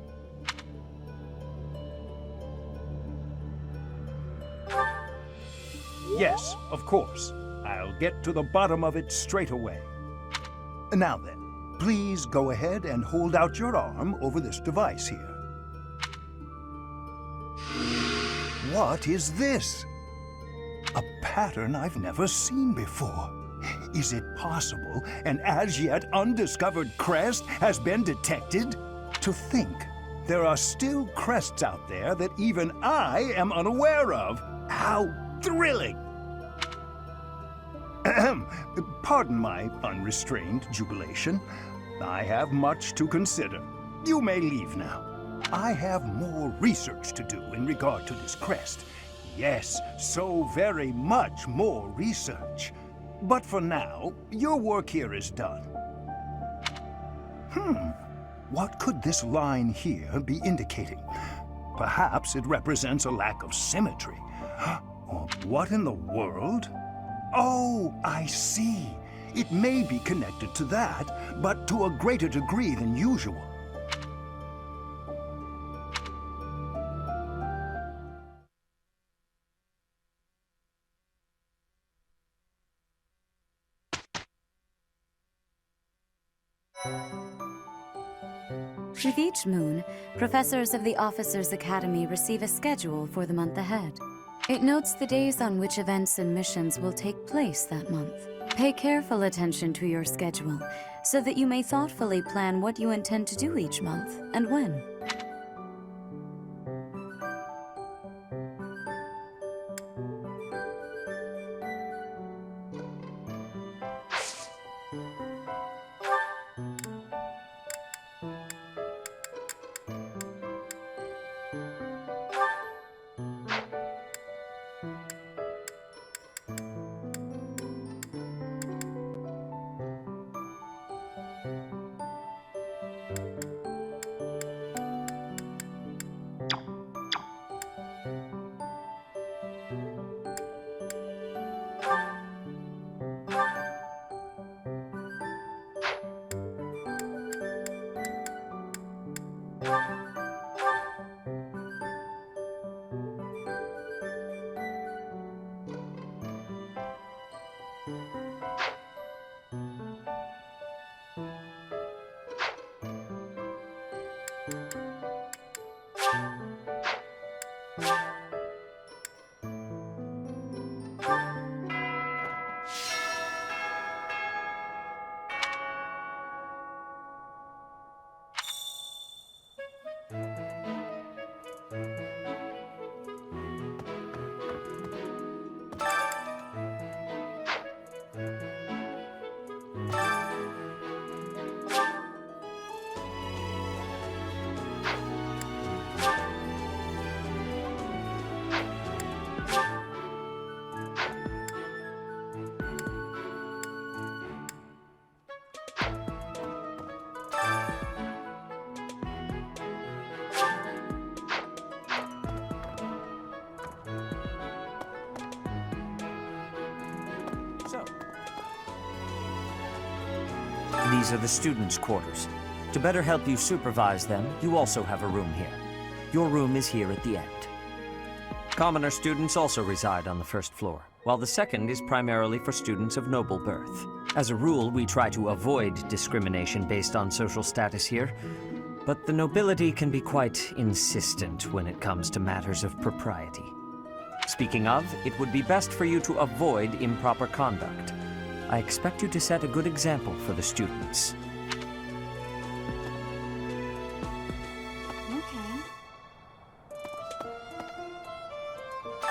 Yes, of course. I'll get to the bottom of it straight away. Now then, please go ahead and hold out your arm over this device here. What is this? A pattern I've never seen before. Is it possible an as yet undiscovered crest has been detected? To think there are still crests out there that even I am unaware of. How thrilling! Pardon my unrestrained jubilation. I have much to consider. You may leave now. I have more research to do in regard to this crest. Yes, so very much more research. But for now, your work here is done. What could this line here be indicating? Perhaps it represents a lack of symmetry. Or what in the world? Oh, I see. It may be connected to that, but to a greater degree than usual.
With each moon, professors of the Officers' Academy receive a schedule for the month ahead. It notes the days on which events and missions will take place that month. Pay careful attention to your schedule, so that you may thoughtfully plan what you intend to do each month, and when.
These are the students' quarters. To better help you supervise them, you also have a room here. Your room is here at the end. Commoner students also reside on the first floor. while the second is primarily for students of noble birth. As a rule, we try to avoid discrimination based on social status here, but the nobility can be quite insistent when it comes to matters of propriety. Speaking of, it would be best for you to avoid improper conduct. I expect you to set a good example for the students.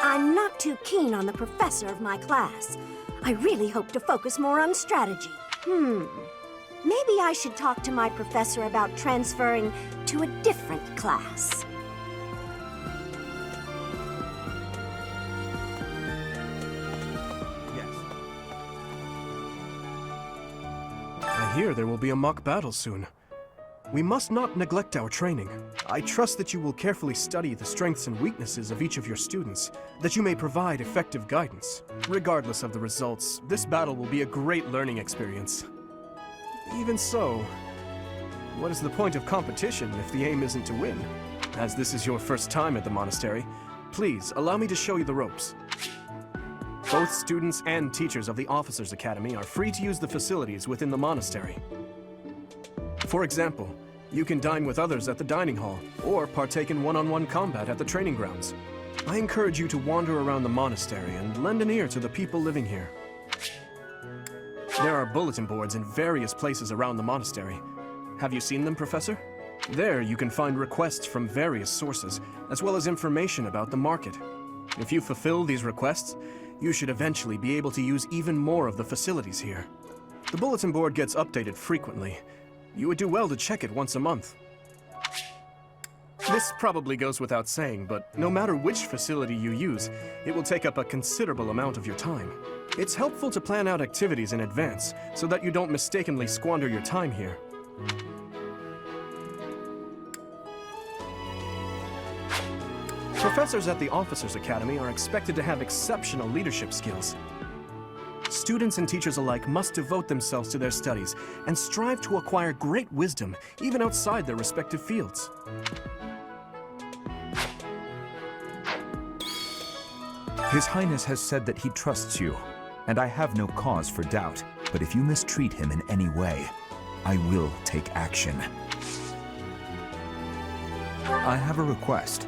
I'm not too keen on the professor of my class. I really hope to focus more on strategy. Maybe I should talk to my professor about transferring to a different class.
I hear there will be a mock battle soon. We must not neglect our training. I trust that you will carefully study the strengths and weaknesses of each of your students, that you may provide effective guidance. Regardless of the results, this battle will be a great learning experience. Even so, what is the point of competition if the aim isn't to win? As this is your first time at the monastery, please allow me to show you the ropes. Both students and teachers of the Officers' Academy are free to use the facilities within the monastery. For example, you can dine with others at the dining hall, or partake in one-on-one combat at the training grounds. I encourage you to wander around the monastery and lend an ear to the people living here. There are bulletin boards in various places around the monastery. Have you seen them, Professor? There you can find requests from various sources, as well as information about the market. If you fulfill these requests, you should eventually be able to use even more of the facilities here. The bulletin board gets updated frequently. You would do well to check it once a month. This probably goes without saying, but no matter which facility you use, it will take up a considerable amount of your time. It's helpful to plan out activities in advance, so that you don't mistakenly squander your time here. Professors at the Officers' Academy are expected to have exceptional leadership skills. Students and teachers alike must devote themselves to their studies and strive to acquire great wisdom, even outside their respective fields.
His Highness has said that he trusts you, and I have no cause for doubt. But if you mistreat him in any way, I will take action. I have a request.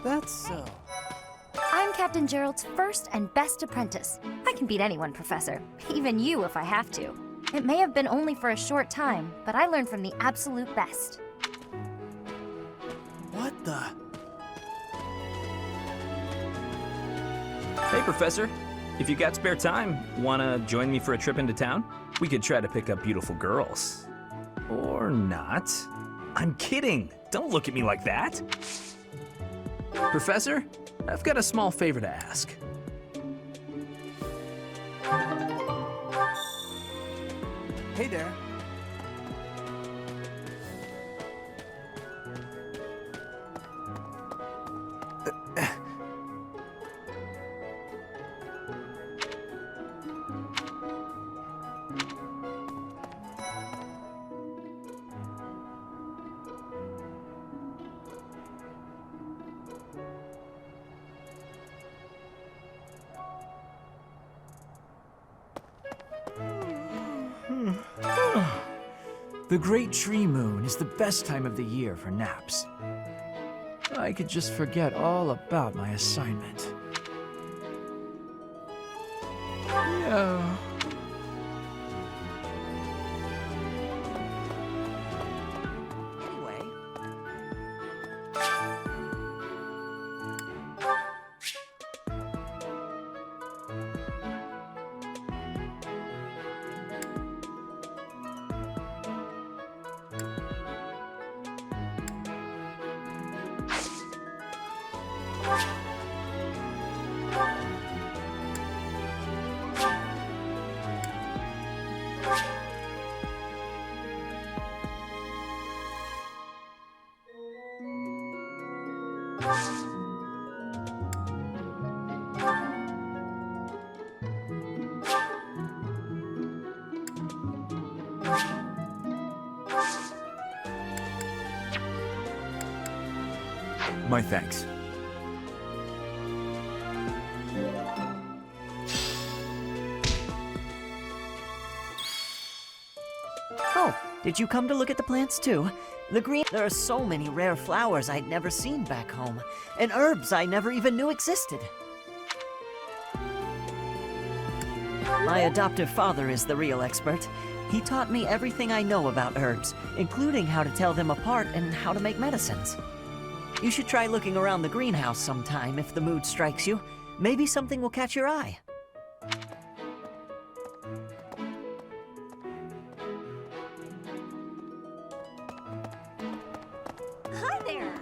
That's so.
I'm Captain Gerald's first and best apprentice. I can beat anyone, Professor. Even you if I have to. It may have been only for a short time, but I learned from the absolute best.
What the?
Hey, Professor. If you got spare time, wanna join me for a trip into town? We could try to pick up beautiful girls. Or not. I'm kidding. Don't look at me like that. Professor, I've got a small favor to ask.
Hey there.
The Great Tree Moon is the best time of the year for naps. I could just forget all about my assignment. Yeah.
My thanks.
Oh, did you come to look at the plants too? The green... There are so many rare flowers I'd never seen back home, and herbs I never even knew existed. My adoptive father is the real expert. He taught me everything I know about herbs, including how to tell them apart and how to make medicines. You should try looking around the greenhouse sometime if the mood strikes you. Maybe something will catch your eye.
Hi there.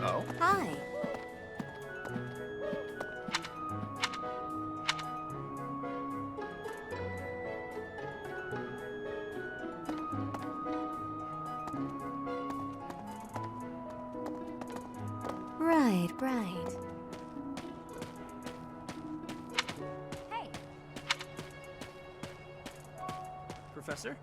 Oh?
Hi.
Right, right.
Professor?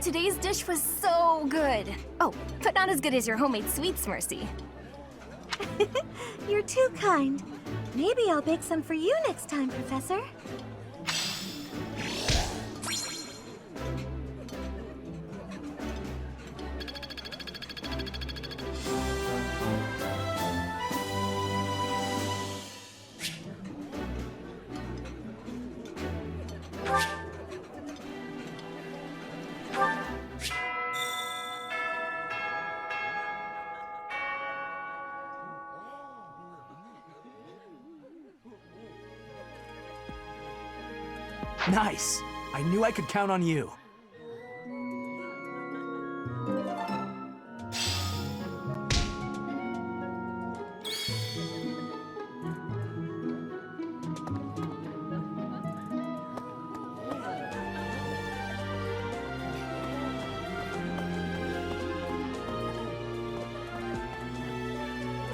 Today's dish was so good. Oh, but not as good as your homemade sweets, Mercy.
You're too kind. Maybe I'll bake some for you next time, Professor.
Nice! I knew I could count on you.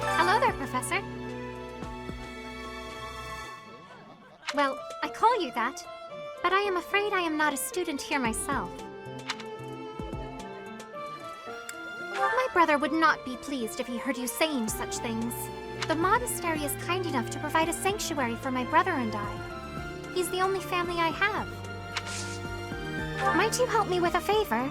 Hello there, Professor. Well, I call you that, but I am afraid I am not a student here myself. My brother would not be pleased if he heard you saying such things. The monastery is kind enough to provide a sanctuary for my brother and I. He's the only family I have. Might you help me with a favor?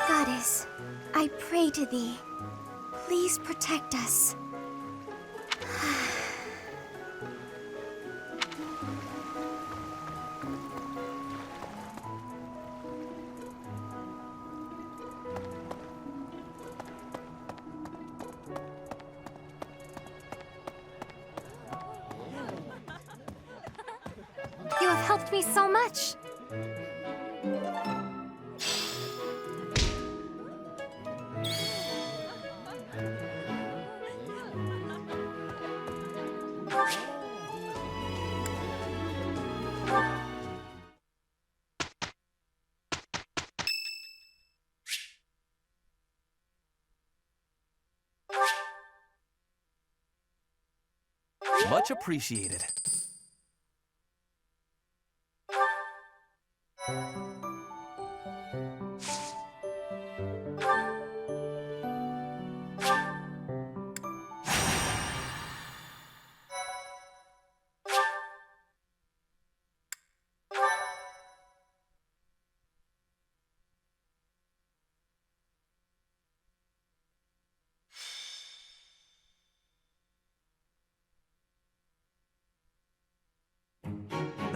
Goddess, I pray to thee. Please protect us.
You have helped me so much.
Much appreciated.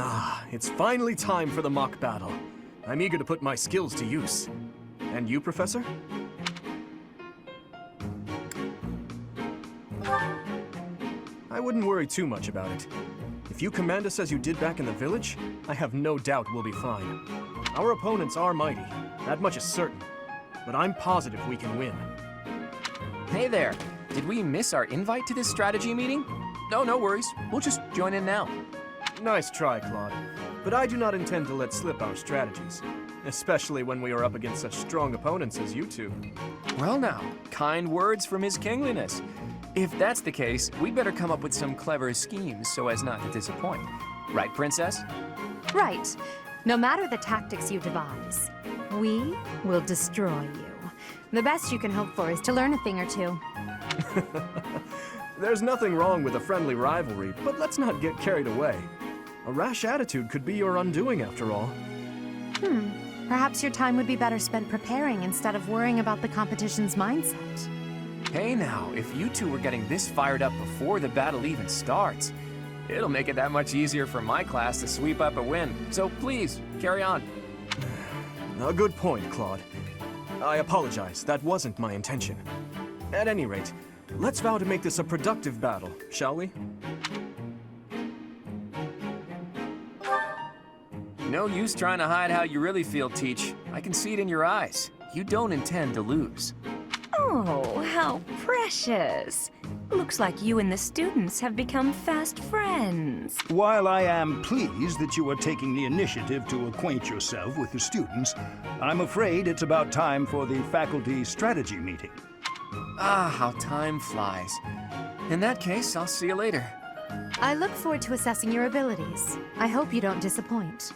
Ah, it's finally time for the mock battle. I'm eager to put my skills to use. And you, Professor? I wouldn't worry too much about it. If you command us as you did back in the village, I have no doubt we'll be fine. Our opponents are mighty, that much is certain. But I'm positive we can win.
Hey there, did we miss our invite to this strategy meeting? No, no worries. We'll just join in now.
Nice try, Claude. But I do not intend to let slip our strategies. Especially when we are up against such strong opponents as you two.
Well now, kind words from His Kingliness. If that's the case, we better come up with some clever schemes so as not to disappoint. Right, Princess?
Right. No matter the tactics you devise, we will destroy you. The best you can hope for is to learn a thing or two.
There's nothing wrong with a friendly rivalry, but let's not get carried away. A rash attitude could be your undoing after all.
Perhaps your time would be better spent preparing instead of worrying about the competition's mindset.
Hey now, if you two were getting this fired up before the battle even starts, it'll make it that much easier for my class to sweep up a win. So please, carry on.
A good point, Claude. I apologize, that wasn't my intention. At any rate, let's vow to make this a productive battle, shall we?
No use trying to hide how you really feel, Teach. I can see it in your eyes. You don't intend to lose.
Oh, how precious. Looks like you and the students have become fast friends.
While I am pleased that you are taking the initiative to acquaint yourself with the students, I'm afraid it's about time for the faculty strategy meeting.
Ah, how time flies. In that case, I'll see you later.
I look forward to assessing your abilities. I hope you don't disappoint.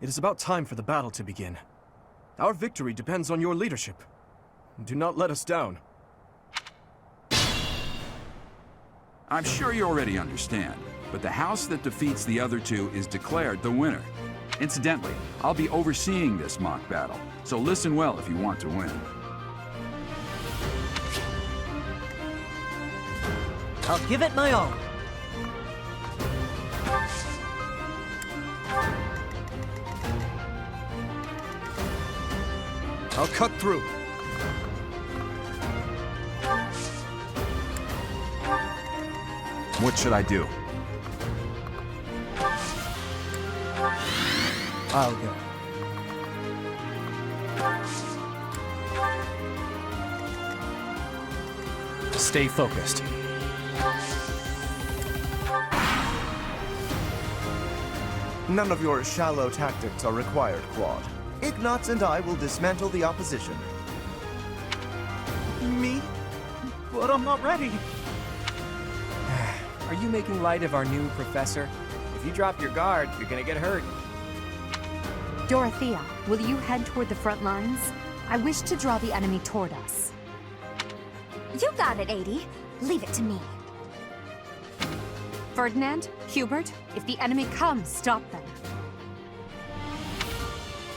It is about time for the battle to begin. Our victory depends on your leadership. Do not let us down.
I'm sure you already understand, but the house that defeats the other two is declared the winner. Incidentally, I'll be overseeing this mock battle, so listen well if you want to win.
I'll give it my all.
I'll cut through.
What should I do?
I'll go.
Stay focused.
None of your shallow tactics are required, Quad. Ignatz and I will dismantle the opposition.
Me? But I'm not ready. Are you making light of our new professor? If you drop your guard, you're gonna get hurt.
Dorothea, will you head toward the front lines? I wish to draw the enemy toward us.
You got it, 80. Leave it to me.
Ferdinand, Hubert, if the enemy comes, stop them.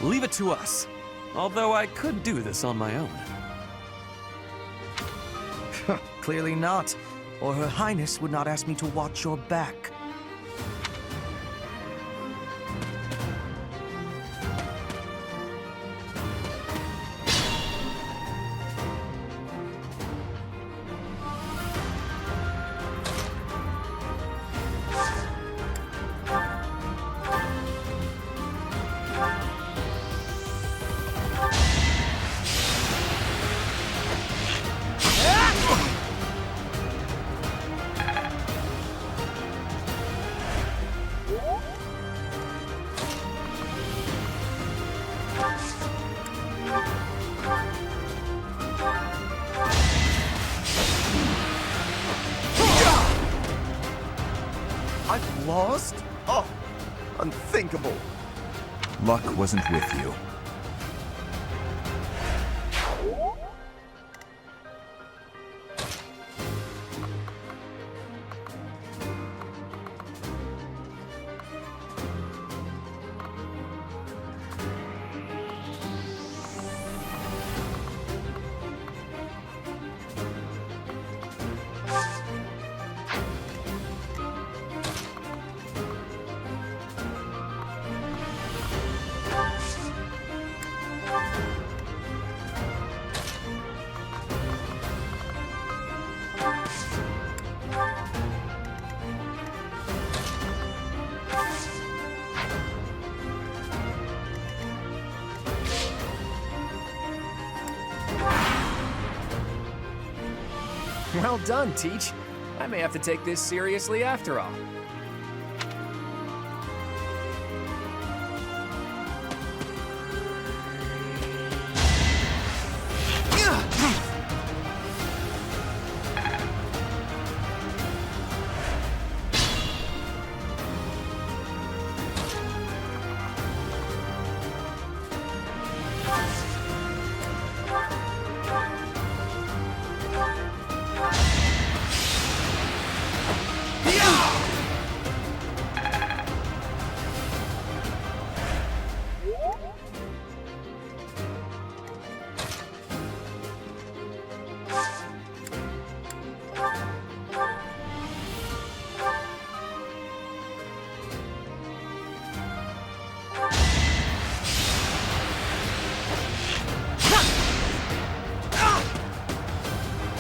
Leave it to us. Although I could do this on my own.
Clearly not, or Her Highness would not ask me to watch your back. I've lost? Oh, unthinkable.
Luck wasn't with you.
Well done, Teach. I may have to take this seriously after all.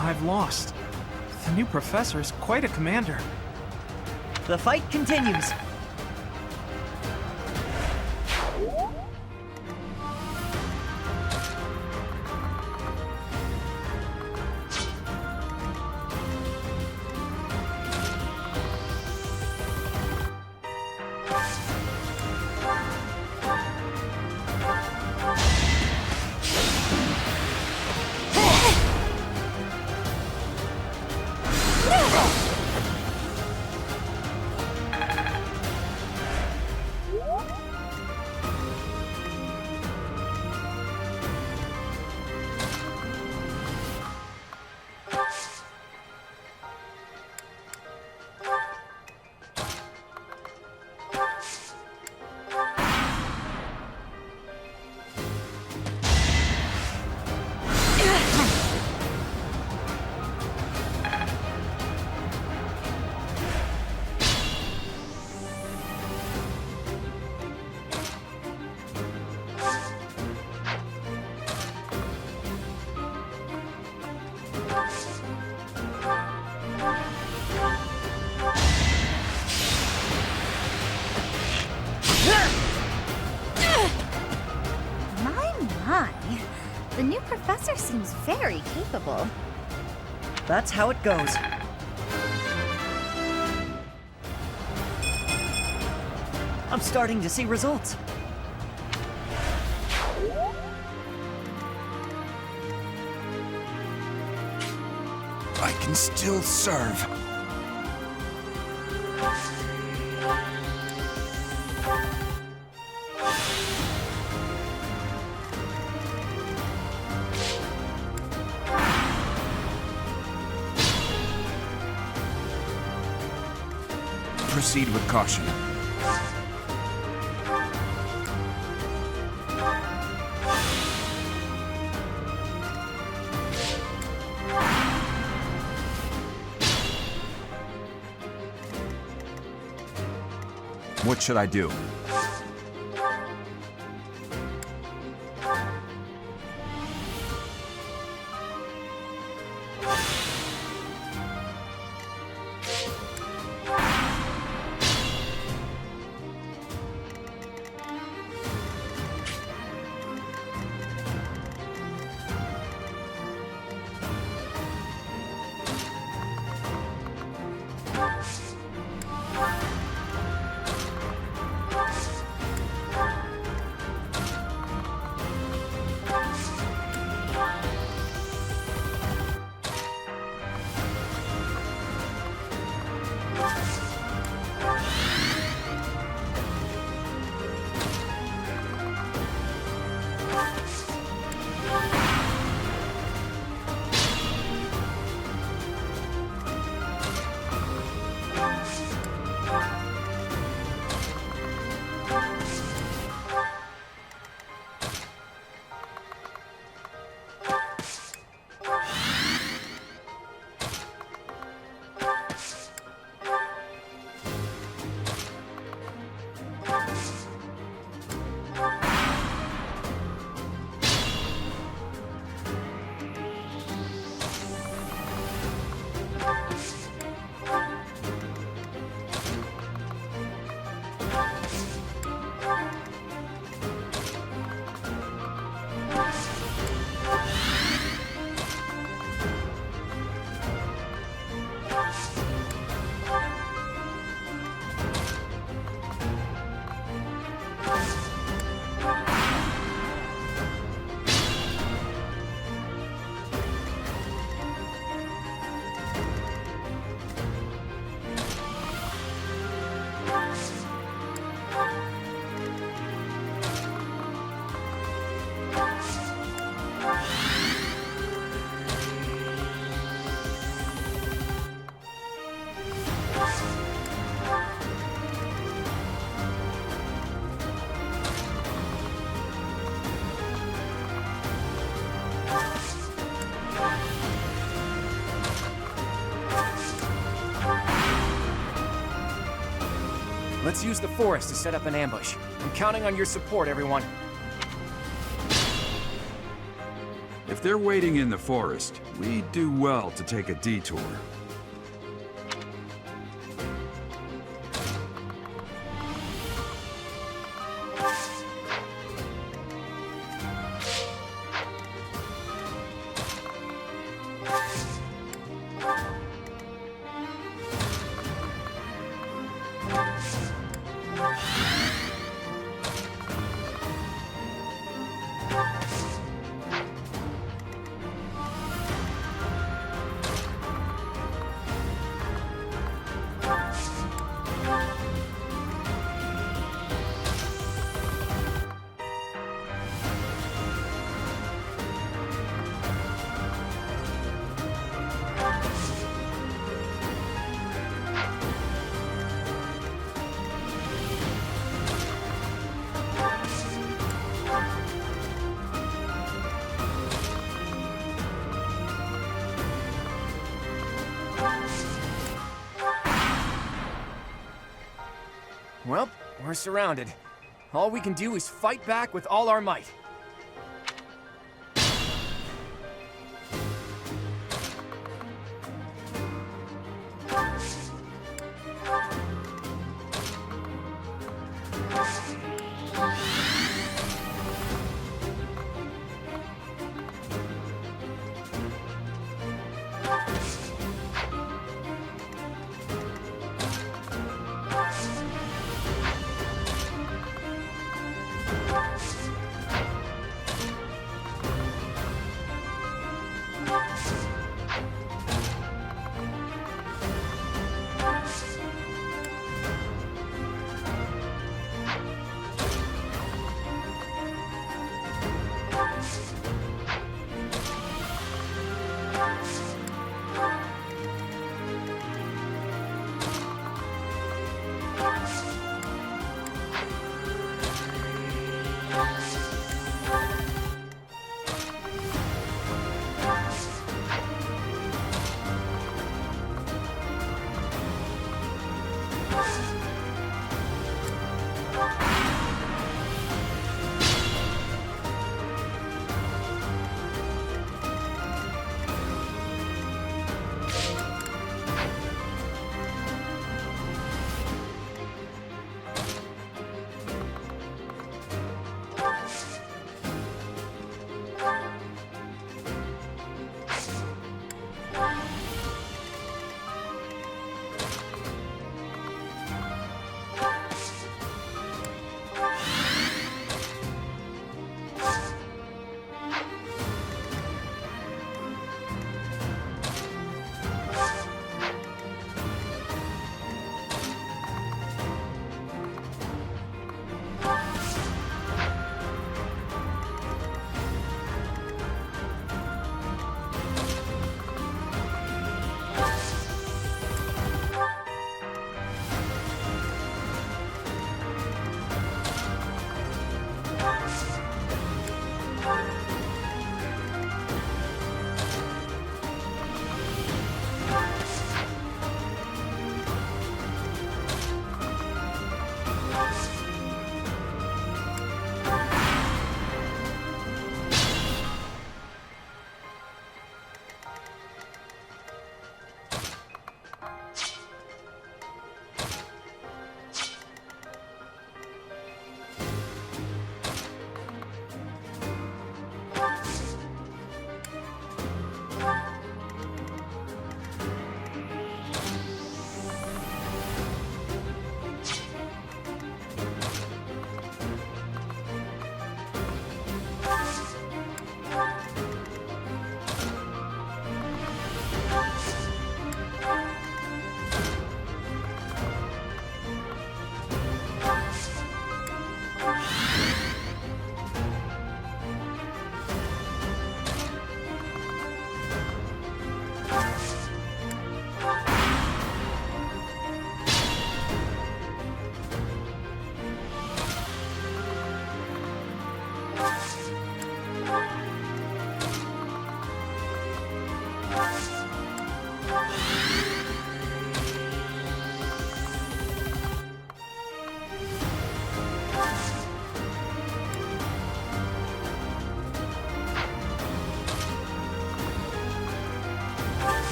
I've lost. The new professor is quite a commander.
The fight continues.
My. The new professor seems very capable.
That's how it goes. I'm starting to see results.
I can still serve. Proceed with caution. What should I do?
Let's use the forest to set up an ambush. I'm counting on your support, everyone.
If they're waiting in the forest, we do well to take a detour.
Well, we're surrounded. All we can do is fight back with all our might.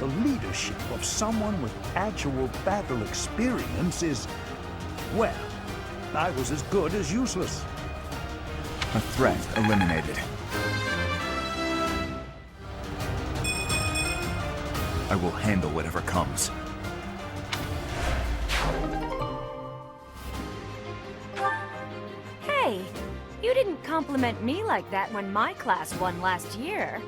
the leadership of someone with actual battle experience is, well, I was as good as useless.
A threat eliminated. I will handle whatever comes.
Hey, you didn't compliment me like that when my class won last year.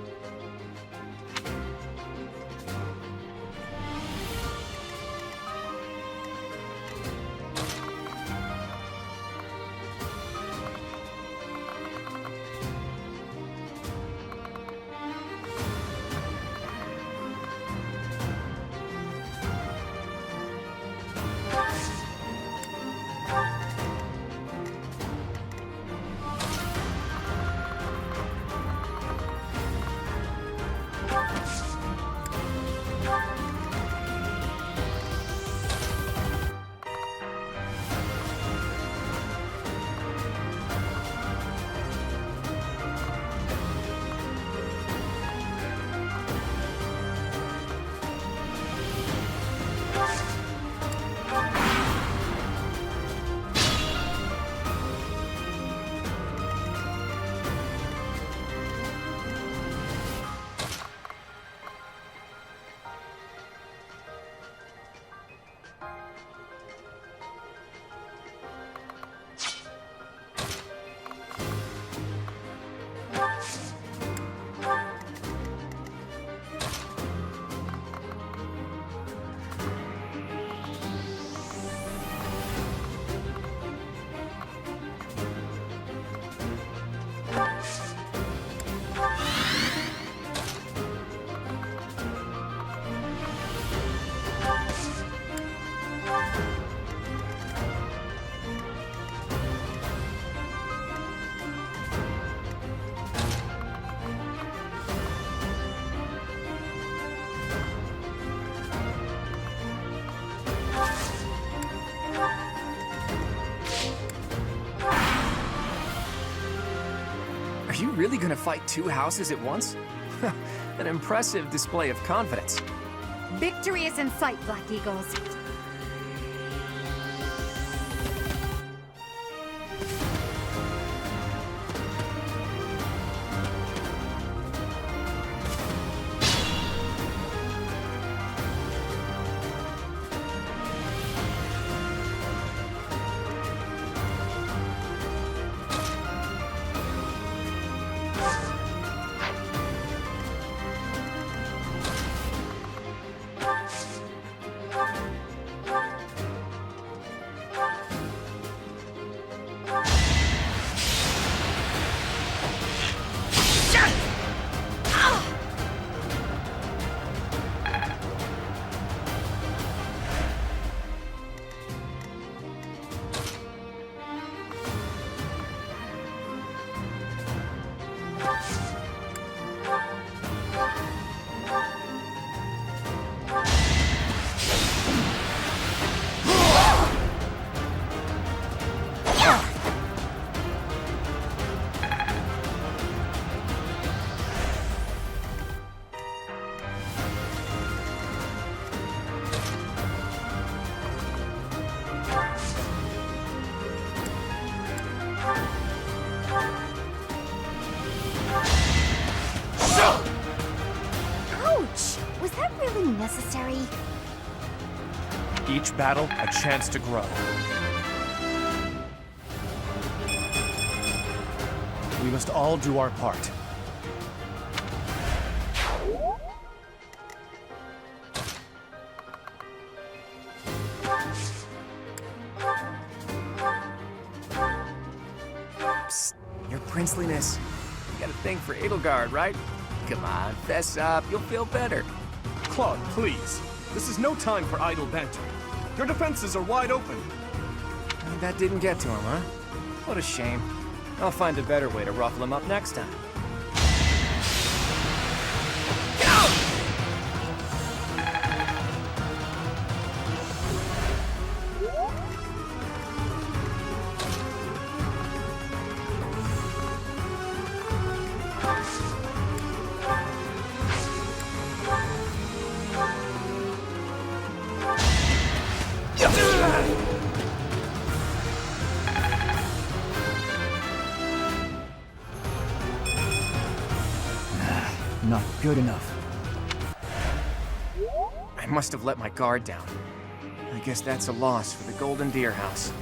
Are you really gonna fight two houses at once? An impressive display of confidence.
Victory is in sight, Black Eagles.
Necessary.
Each battle, a chance to grow. We must all do our part.
Psst, your princeliness. You got a thing for Edelgard, right? Come on, fess up, you'll feel better.
Claude, please. This is no time for idle banter. Your defenses are wide open.
That didn't get to him, huh? What a shame. I'll find a better way to ruffle him up next time.
not good enough.
I must have let my guard down. I guess that's a loss for the Golden Deer House.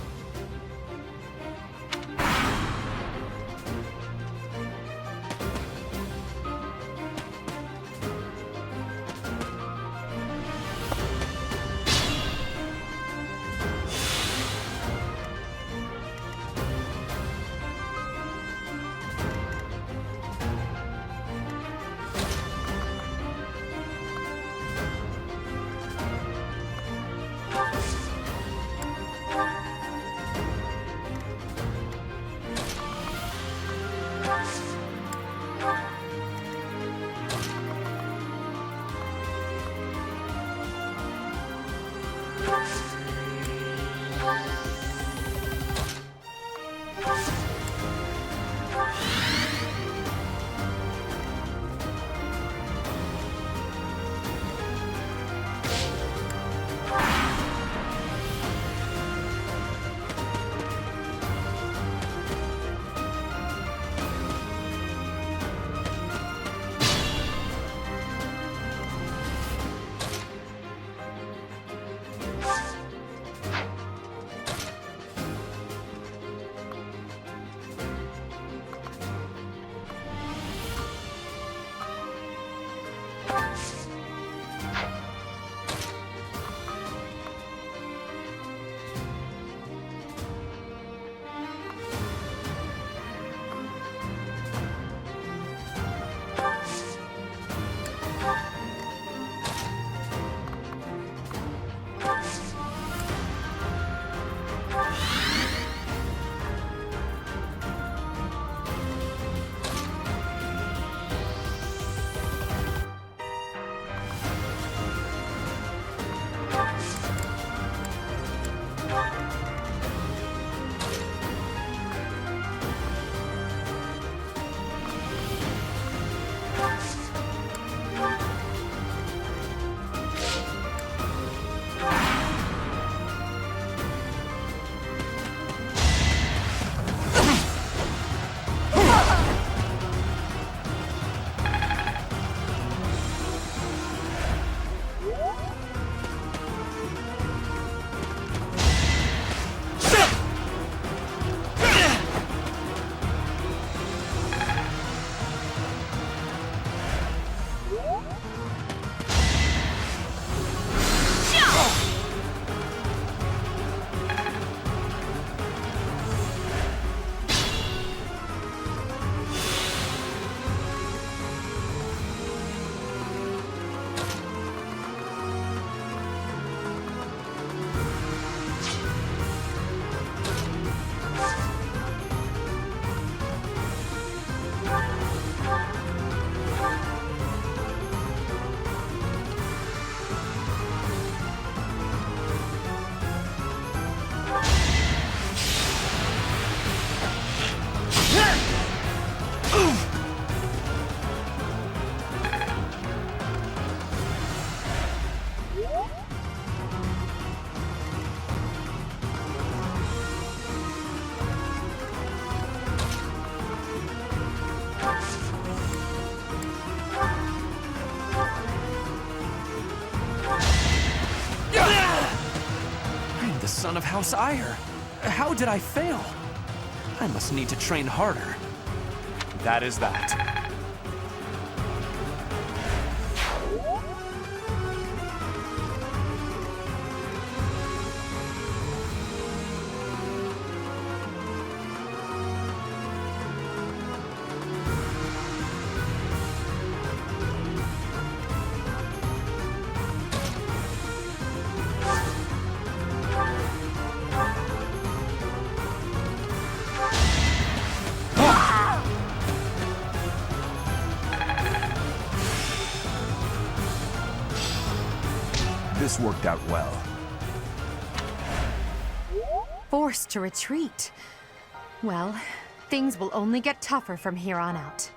Son of House Ire. How did I fail? I must need to train harder.
That is that.
This worked out well.
Forced to retreat. Well, things will only get tougher from here on out.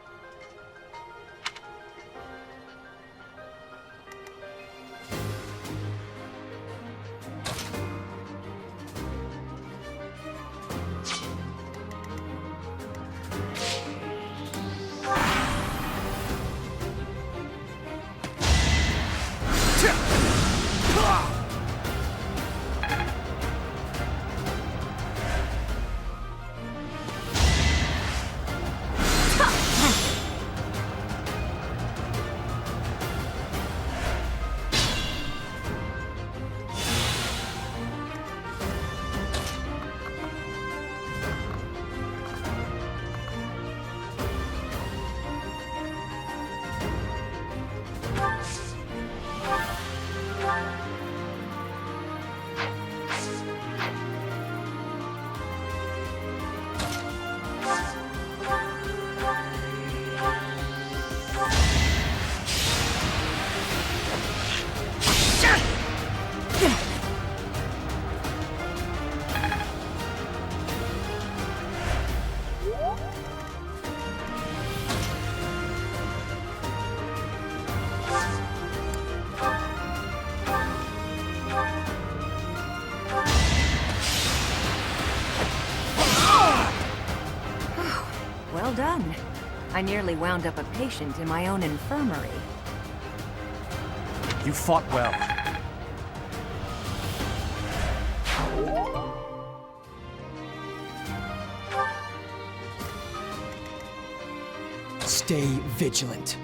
I nearly wound up a patient in my own infirmary.
You fought well.
Stay vigilant.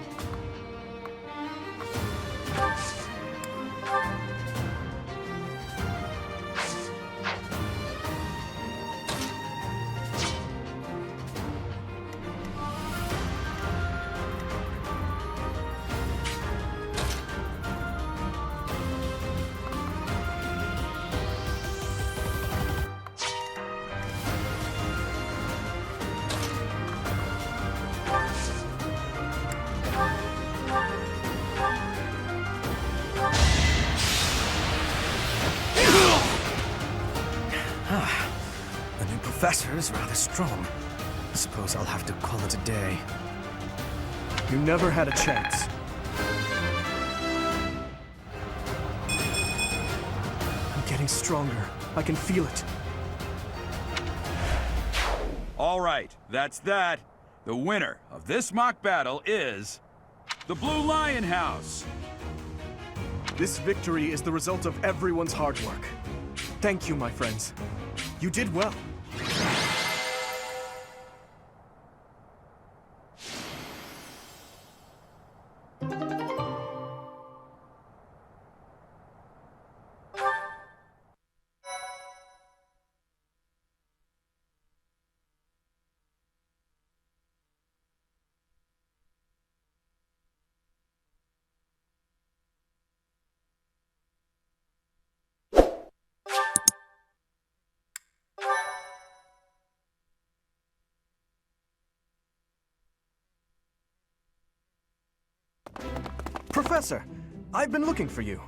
The new professor is rather strong. I suppose I'll have to call it a day.
You never had a chance. I'm getting stronger. I can feel it.
All right, that's that. The winner of this mock battle is the Blue Lion House.
This victory is the result of everyone's hard work. Thank you, my friends. You did well. Professor, I've been looking for you.